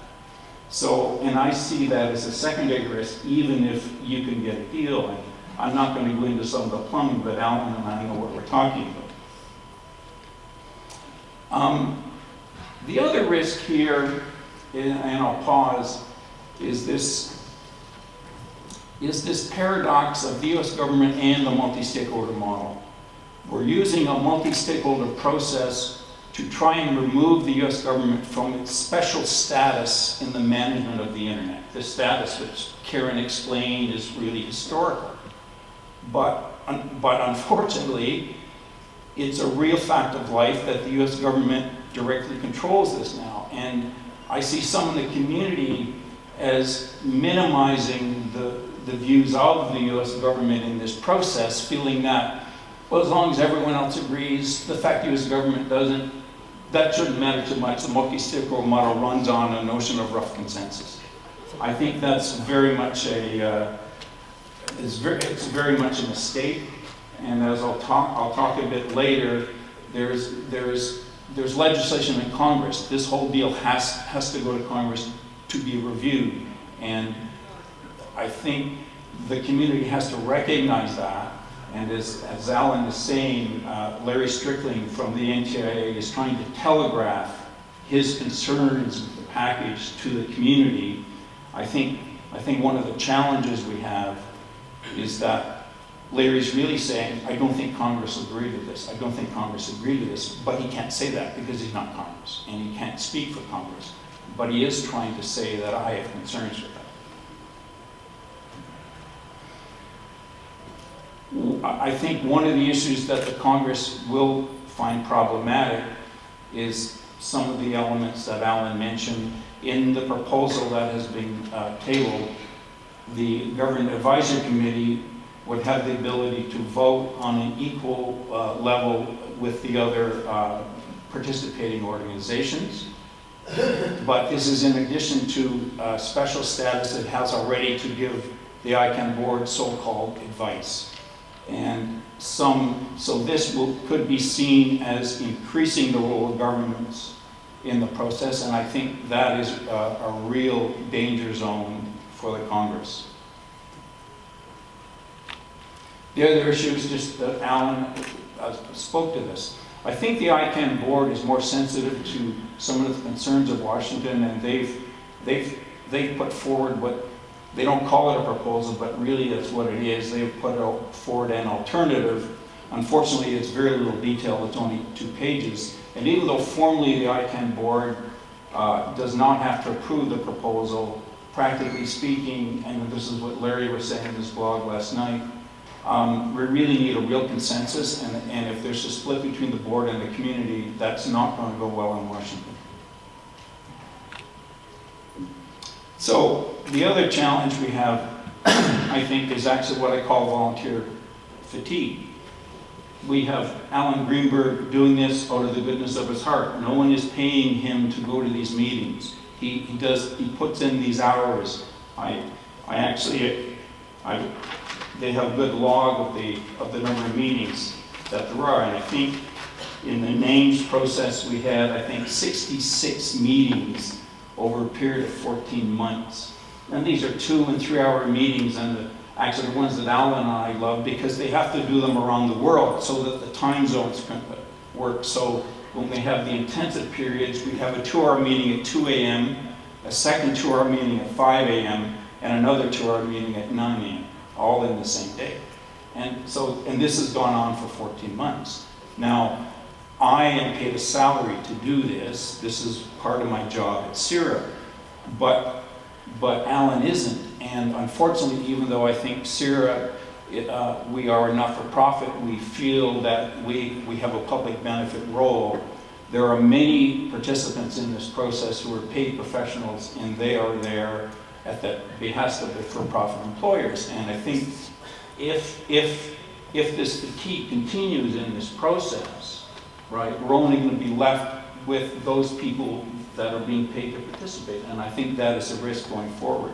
So, and I see that as a secondary risk, even if you can get a deal. And I'm not going to go into some of the plumbing, but Alan and I know what we're talking about. The other risk here, and I'll pause, is this paradox of the US government and the multi-stakeholder model. We're using a multi-stakeholder process to try and remove the US government from its special status in the management of the internet. The status which Karen explained is really historical. But unfortunately, it's a real fact of life that the US government directly controls this now. And I see some of the community as minimizing the views of the US government in this process, feeling that, well, as long as everyone else agrees, the fact the US government doesn't, that shouldn't matter too much. The multi-stakeholder model runs on a notion of rough consensus. I think that's very much it's very much a mistake. And as I'll talk a bit later, there's legislation in Congress. This whole deal has to go to Congress to be reviewed. And I think the community has to recognize that. And as Alan is saying, Larry Strickling from the NTIA is trying to telegraph his concerns with the package to the community. I think one of the challenges we have is that Larry's really saying, I don't think Congress agreed with this. I don't think Congress agreed with this. But he can't say that because he's not Congress. And he can't speak for Congress. But he is trying to say that I have concerns with that. I think one of the issues that the Congress will find problematic is some of the elements that Alan mentioned in the proposal that has been tabled. The Government Advisory Committee would have the ability to vote on an equal level with the other participating organizations. But this is in addition to special status it has already to give the ICANN board so-called advice. And so this could be seen as increasing the role of governments in the process, and I think that is a real danger zone for the Congress. The other issue is just that Alan spoke to this. I think the ICANN board is more sensitive to some of the concerns of Washington, and they've put forward what they don't call it a proposal, but really that's what it is. They've put forward an alternative. Unfortunately, it's very little detail. It's only 2 pages. And even though formally the ICANN board does not have to approve the proposal, practically speaking, and this is what Larry was saying in his blog last night, we really need a real consensus, and if there's a split between the board and the community, that's not going to go well in Washington. So the other challenge we have, I think, is actually what I call volunteer fatigue. We have Alan Greenberg doing this out of the goodness of his heart. No one is paying him to go to these meetings. He puts in these hours. They have a good log of the number of meetings that there are, and I think in the names process we had, I think 66 meetings over a period of 14 months. And these are 2 and 3 hour meetings, and actually the ones that Alan and I love because they have to do them around the world so that the time zones can work. So when we have the intensive periods, we have a 2-hour meeting at 2 a.m., a second 2-hour meeting at 5 a.m., and another 2-hour meeting at 9 a.m., all in the same day. And this has gone on for 14 months. Now, I am paid a salary to do this. This is part of my job at CIRA, but Alan isn't. And unfortunately, even though I think CIRA, we are a not-for-profit, we feel that we have a public benefit role. There are many participants in this process who are paid professionals, and they are there at the behest of the for-profit employers. And I think if this fatigue continues in this process, right, we're only going to be left with those people that are being paid to participate. And I think that is a risk going forward.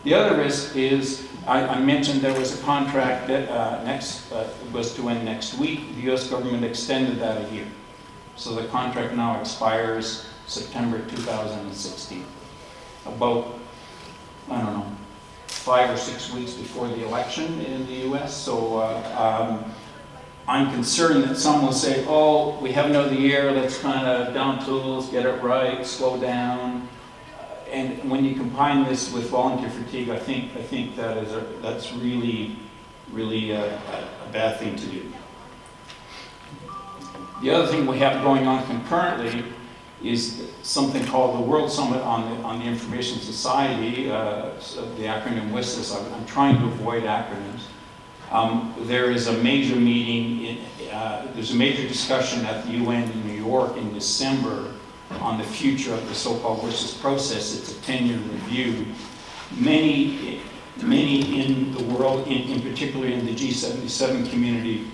The other risk is, I mentioned there was a contract that was to end next week. The US government extended that a year. So the contract now expires September 2016. About, I don't know, 5 or 6 weeks before the election in the US. So I'm concerned that some will say, oh, we have another year, let's kind of down tools, get it right, slow down. And when you combine this with volunteer fatigue, I think that's really a bad thing to do. The other thing we have going on concurrently is something called the World Summit on the Information Society, the acronym WSIS. I'm trying to avoid acronyms. There is a major meeting, there's a major discussion at the UN in New York in December on the future of the so-called WSIS process. It's a 10-year review. Many in the world, in particular in the G77 community,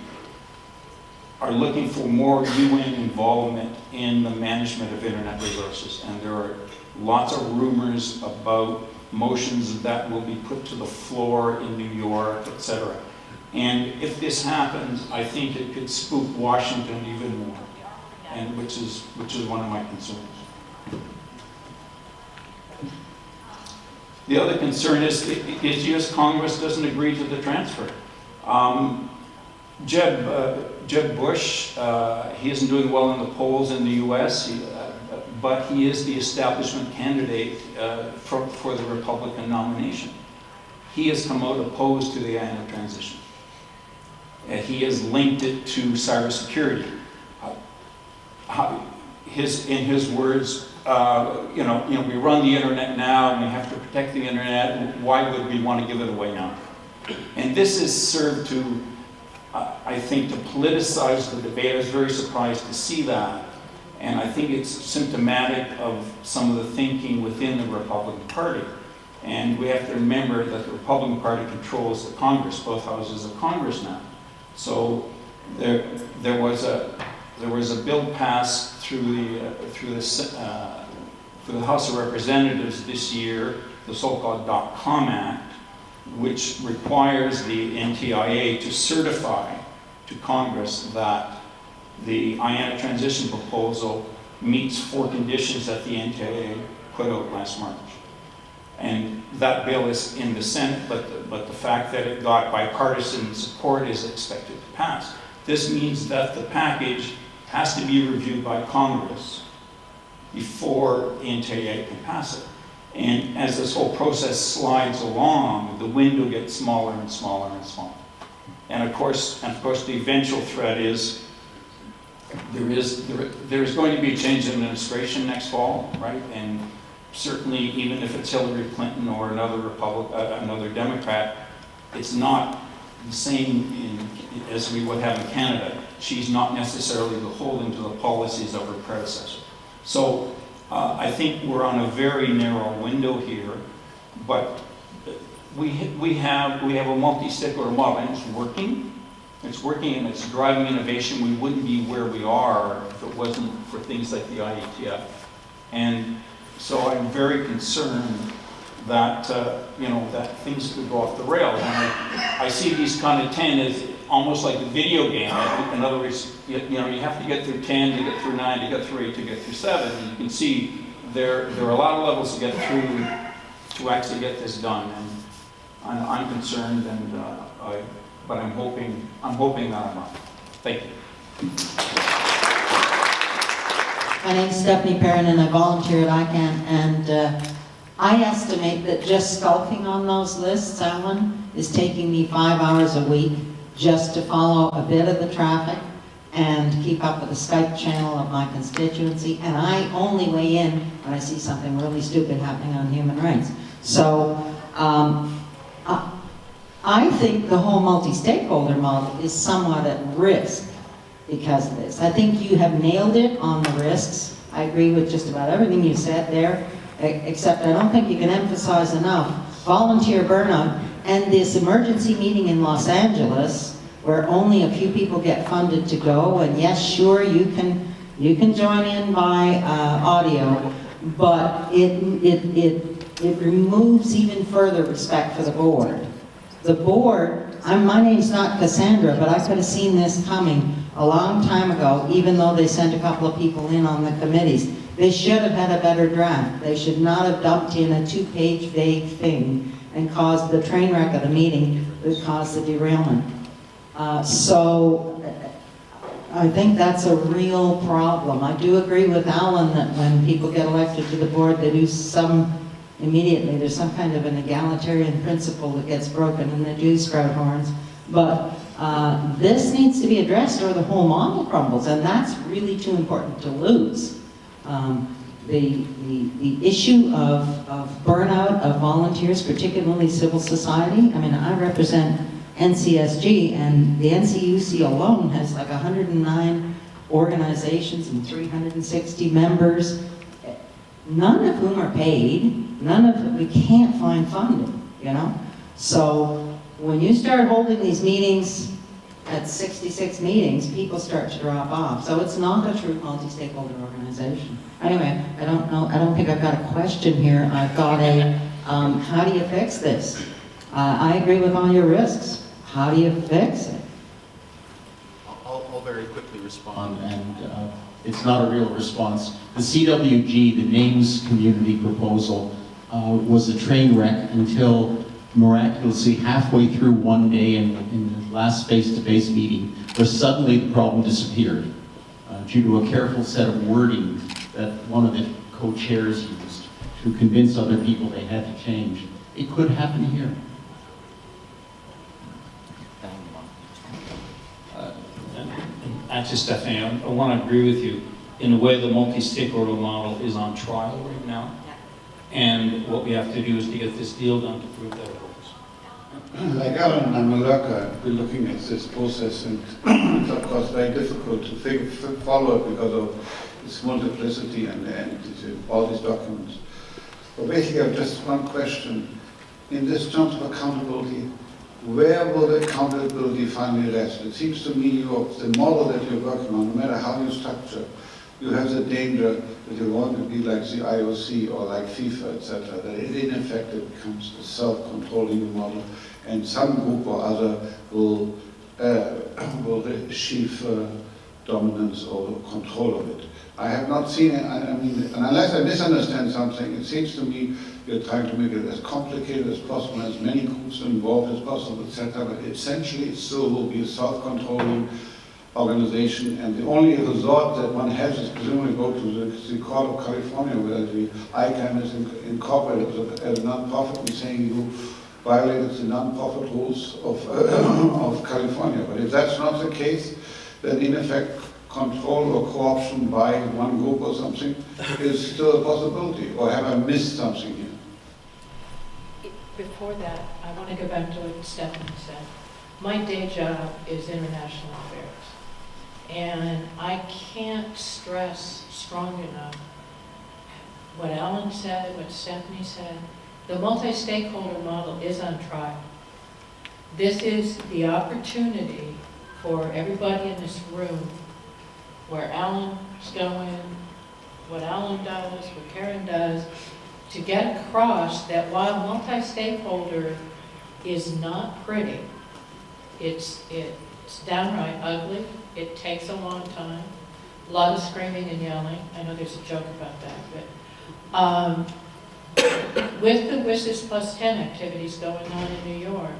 are looking for more UN involvement in the management of internet resources. And there are lots of rumors about motions that will be put to the floor in New York, etc. And if this happens, I think it could spook Washington even more, and which is one of my concerns. The other concern is US Congress doesn't agree to the transfer. Jeb Bush, he isn't doing well in the polls in the US, but he is the establishment candidate for the Republican nomination. He has come out opposed to the IANA transition. He has linked it to cybersecurity. In his words, we run the internet now and we have to protect the internet. Why would we want to give it away now? And this has served to, I think, to politicize the debate. I was very surprised to see that. And I think it's symptomatic of some of the thinking within the Republican Party. And we have to remember that the Republican Party controls the Congress, both houses of Congress now. So there was a bill passed through the House of Representatives this year, the so-called .com Act, which requires the NTIA to certify to Congress that the IANA transition proposal meets 4 conditions that the NTIA put out last March. And that bill is in the Senate, but the fact that it got bipartisan support is expected to pass. This means that the package has to be reviewed by Congress before the NTIA can pass it. And as this whole process slides along, the window gets smaller and smaller and smaller. And of course, the eventual threat is there is going to be a change in administration next fall, right? And certainly, even if it's Hillary Clinton or another Democrat, it's not the same as we would have in Canada. She's not necessarily beholden to the policies of her predecessor. So I think we're on a very narrow window here, but we have a multi-stakeholder model, and it's working. It's working and it's driving innovation. We wouldn't be where we are if it wasn't for things like the IETF. And so I'm very concerned that that things could go off the rails. And I see these kind of 10 as almost like a video game. In other words, you have to get through 10 to get through 9 to get through 8 to get through 7. And you can see there are a lot of levels to get through to actually get this done. And I'm concerned, but I'm hoping that I'm wrong. Thank you. My name's Stephanie Perrin and I volunteer at ICANN, and I estimate that just skulking on those lists, Alan, is taking me 5 hours a week just to follow a bit of the traffic and keep up with the Skype channel of my constituency, and I only weigh in when I see something really stupid happening on human rights. So I think the whole multi-stakeholder model is somewhat at risk because of this. I think you have nailed it on the risks. I agree with just about everything you said there, except I don't think you can emphasize enough volunteer burnout and this emergency meeting in Los Angeles where only a few people get funded to go, and yes, sure, you can join in by audio, but it it removes even further respect for the board. The board, my name's not Cassandra, but I could have seen this coming a long time ago, even though they sent a couple of people in on the committees. They should have had a better draft. They should not have dumped in a 2-page vague thing and caused the train wreck of the meeting that caused the derailment. So I think that's a real problem. I do agree with Alan that when people get elected to the board, they do immediately, there's some kind of an egalitarian principle that gets broken and they do sprout horns. But this needs to be addressed or the whole model crumbles, and that's really too important to lose. The issue of burnout of volunteers, particularly civil society. I mean, I represent NCSG, and the NCUC alone has like 109 organizations and 360 members, none of whom are paid, we can't find funding, you know? So when you start holding these meetings at 66 meetings, people start to drop off. So it's not a true multi-stakeholder organization. Anyway, I don't think I've got a question here. I've got a, how do you fix this? I agree with all your risks. How do you fix it? I'll very quickly respond, and it's not a real response. The CWG, the names community proposal, was a train wreck until miraculously halfway through one day in the last face-to-face meeting, where suddenly the problem disappeared due to a careful set of wording that one of the co-chairs used to convince other people they had to change. It could happen here. Actually, Stephanie, I want to agree with you. In a way, the multi-stakeholder model is on trial right now. And what we have to do is to get this deal done to prove that it works. Like Alan, I'm a lurker. I've been looking at this process, and it's of course very difficult to follow it because of its multiplicity and all these documents. But basically, I have just one question. In this terms of accountability, where will the accountability finally rest? It seems to me the model that you're working on, no matter how you structure, you have the danger that you want to be like the IOC or like FIFA, etc., that in effect it becomes a self-controlling model, and some group or other will achieve dominance or control of it. I have not seen it, I mean, and unless I misunderstand something, it seems to me you're trying to make it as complicated as possible, as many groups involved as possible, etc., but essentially it still will be a self-controlling organization, and the only resort that one has is presumably go to the Court of California, where the ICANN is incorporated as a non-profit, and saying you violated the non-profit rules of California. But if that's not the case, then in effect control or co-option by one group or something is still a possibility. Or have I missed something here? Before that, I want to go back to what Stephanie said. My day job is international affairs. And I can't stress strong enough what Alan said, what Stephanie said. The multi-stakeholder model is on trial. This is the opportunity for everybody in this room, where Alan's going, what Alan does, what Karen does, to get across that while multi-stakeholder is not pretty, it's downright ugly. It takes a long time, a lot of screaming and yelling. I know there's a joke about that, but with the WSIS plus 10 activities going on in New York,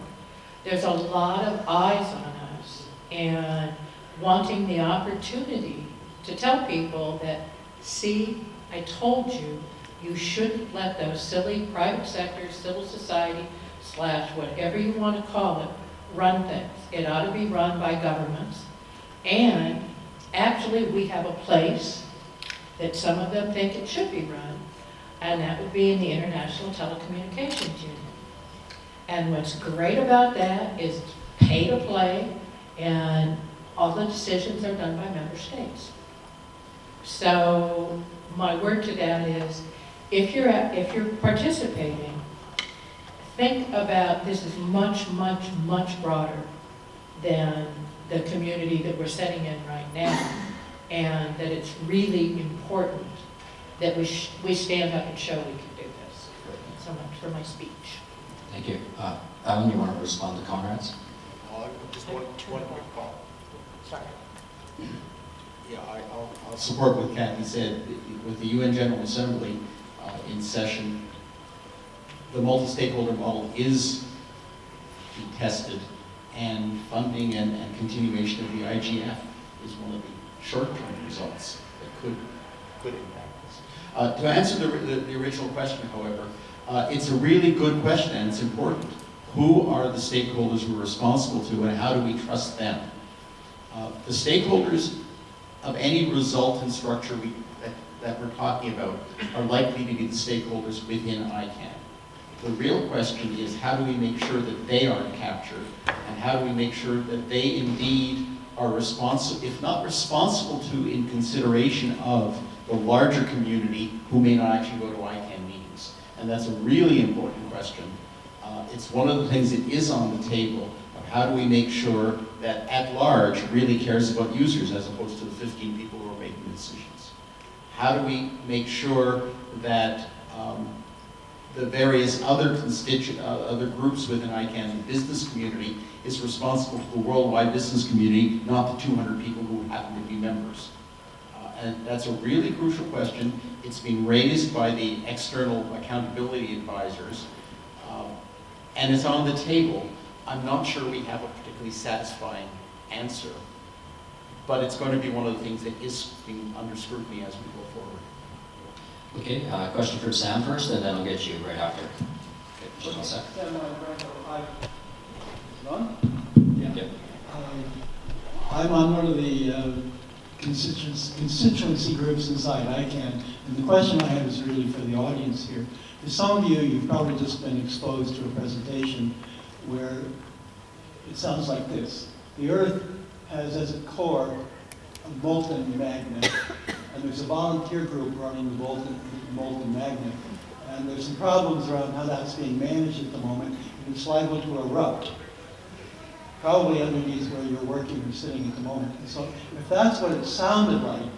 there's a lot of eyes on us and wanting the opportunity to tell people that, see, I told you, you shouldn't let those silly private sector, civil society, / whatever you want to call it, run things. It ought to be run by governments. And actually, we have a place that some of them think it should be run, and that would be in the International Telecommunications Union. And what's great about that is it's pay to play, and all the decisions are done by member states. So my word to that is, if you're participating, think about this is much, much, much broader than the community that we're setting in right now, and that it's really important that we stand up and show we can do this. so much for my speech. Thank you. Alan, you want to respond to Conrad's? Just one quick call. Sorry. Yeah, I'll support what Kathy said. With the UN General Assembly in session, the multi-stakeholder model is being tested, and funding and continuation of the IGF is one of the short-term results that could impact this. To answer the original question, however, it's a really good question and it's important. Who are the stakeholders we're responsible to, and how do we trust them? The stakeholders of any resultant structure that we're talking about are likely to be the stakeholders within ICANN. The real question is, how do we make sure that they aren't captured, and how do we make sure that they indeed are responsible, if not responsible to, in consideration of the larger community who may not actually go to ICANN meetings? And that's a really important question. It's one of the things that is on the table of how do we make sure that at large really cares about users as opposed to the 15 people who are making the decisions. How do we make sure that the various other other groups within ICANN, the business community, is responsible for the worldwide business community, not the 200 people who happen to be members? And that's a really crucial question. It's been raised by the external accountability advisors, and it's on the table. I'm not sure we have a particularly satisfying answer, but it's going to be one of the things that is being under scrutiny as we go forward. Okay, question for Sam first, and then I'll get you right after. Okay, just one sec. Yep. I'm on one of the constituency groups inside ICANN, and the question I have is really for the audience here. For some of you, you've probably just been exposed to a presentation where it sounds like this. The Earth has as a core a molten magnet, and there's a volunteer group running the molten magnet, and there's some problems around how that's being managed at the moment, and it's liable to erupt, probably underneath where you're working or sitting at the moment. And so if that's what it sounded like,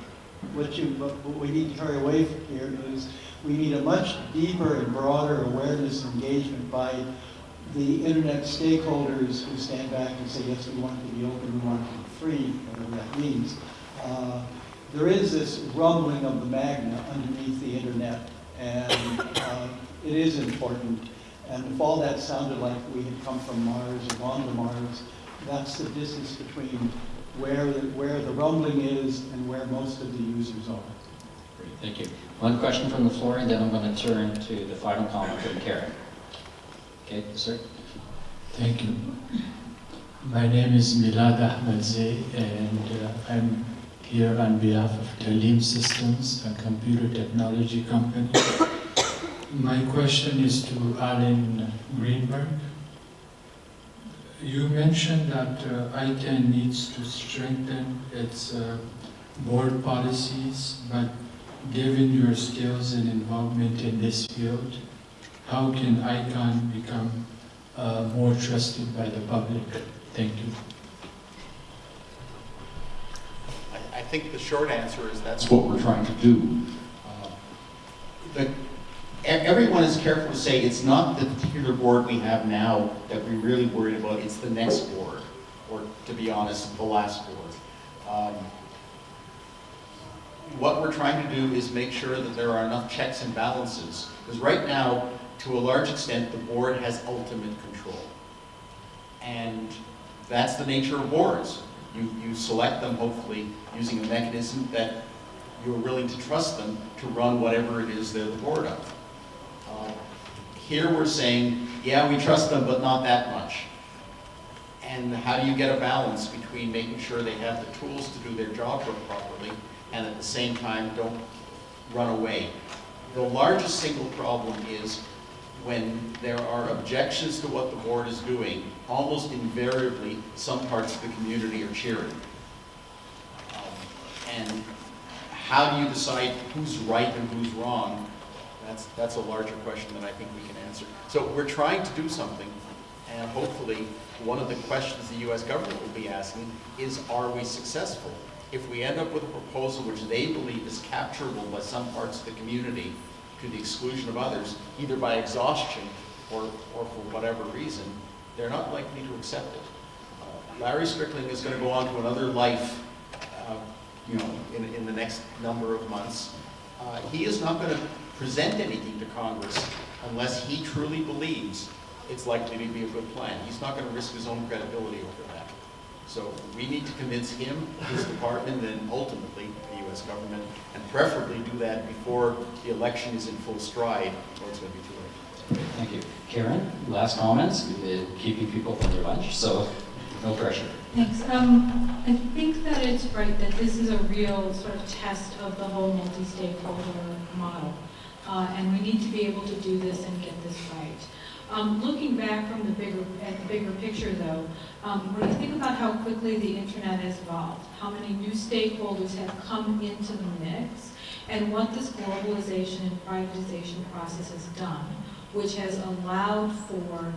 what we need to carry away from here is we need a much deeper and broader awareness and engagement by the internet stakeholders who stand back and say, yes, we want it to be open, we want it to be free, whatever that means. There is this rumbling of the magnet underneath the internet, and it is important. And if all that sounded like we had come from Mars or gone to Mars, that's the distance between where the rumbling is and where most of the users are. Great, thank you. One question from the floor, and then I'm going to turn to the final comment from Karen. Okay, sir. Thank you. My name is Milad Ahmadzeh, and I'm here on behalf of Talim Systems, a computer technology company. My question is to Alan Greenberg. You mentioned that ICANN needs to strengthen its board policies, but given your skills and involvement in this field, how can ICANN become more trusted by the public? Thank you. I think the short answer is that's what we're trying to do. Everyone is careful to say it's not the particular board we have now that we're really worried about, it's the next board, or to be honest, the last board. What we're trying to do is make sure that there are enough checks and balances, because right now, to a large extent, the board has ultimate control. And that's the nature of boards. You select them, hopefully, using a mechanism that you're willing to trust them to run whatever it is they're the board of. Here we're saying, yeah, we trust them, but not that much. And how do you get a balance between making sure they have the tools to do their job properly and at the same time don't run away? The largest single problem is when there are objections to what the board is doing, almost invariably some parts of the community are cheering. And how do you decide who's right and who's wrong? That's a larger question that I think we can answer. So we're trying to do something, and hopefully one of the questions the US government will be asking is, are we successful? If we end up with a proposal which they believe is capturable by some parts of the community, to the exclusion of others, either by exhaustion or for whatever reason, they're not likely to accept it. Larry Strickling is going to go on to another life, in the next number of months. He is not going to present anything to Congress unless he truly believes it's likely to be a good plan. He's not going to risk his own credibility over that. So we need to convince him, his department, and ultimately the U.S. government, and preferably do that before the election is in full stride, or it's going to be too late. Great, thank you. Karen, last comments. We've been keeping people from their lunch, so no pressure. Thanks. I think that it's right that this is a real sort of test of the whole multi-stakeholder model. And we need to be able to do this and get this right. Looking back from the bigger picture though, when you think about how quickly the internet has evolved, how many new stakeholders have come into the mix, and what this globalization and privatization process has done, which has allowed for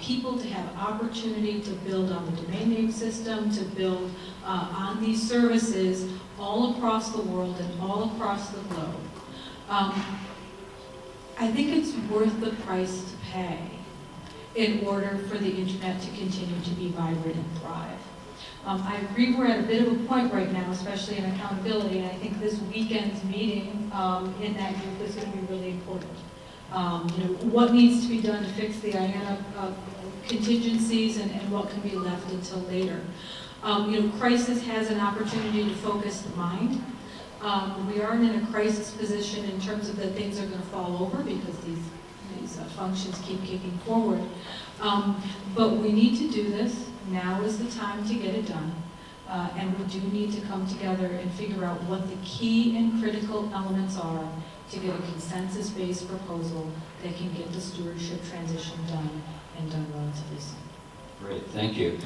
people to have opportunity to build on the domain name system, to build on these services all across the world and all across the globe. I think it's worth the price to pay in order for the internet to continue to be vibrant and thrive. I agree we're at a bit of a point right now, especially in accountability, and I think this weekend's meeting in that group is going to be really important. What needs to be done to fix the IANA contingencies and what can be left until later. Crisis has an opportunity to focus the mind. We aren't in a crisis position in terms of that things are going to fall over because these functions keep kicking forward. But we need to do this. Now is the time to get it done. And we do need to come together and figure out what the key and critical elements are to get a consensus-based proposal that can get the stewardship transition done and done relatively soon. Great, thank you.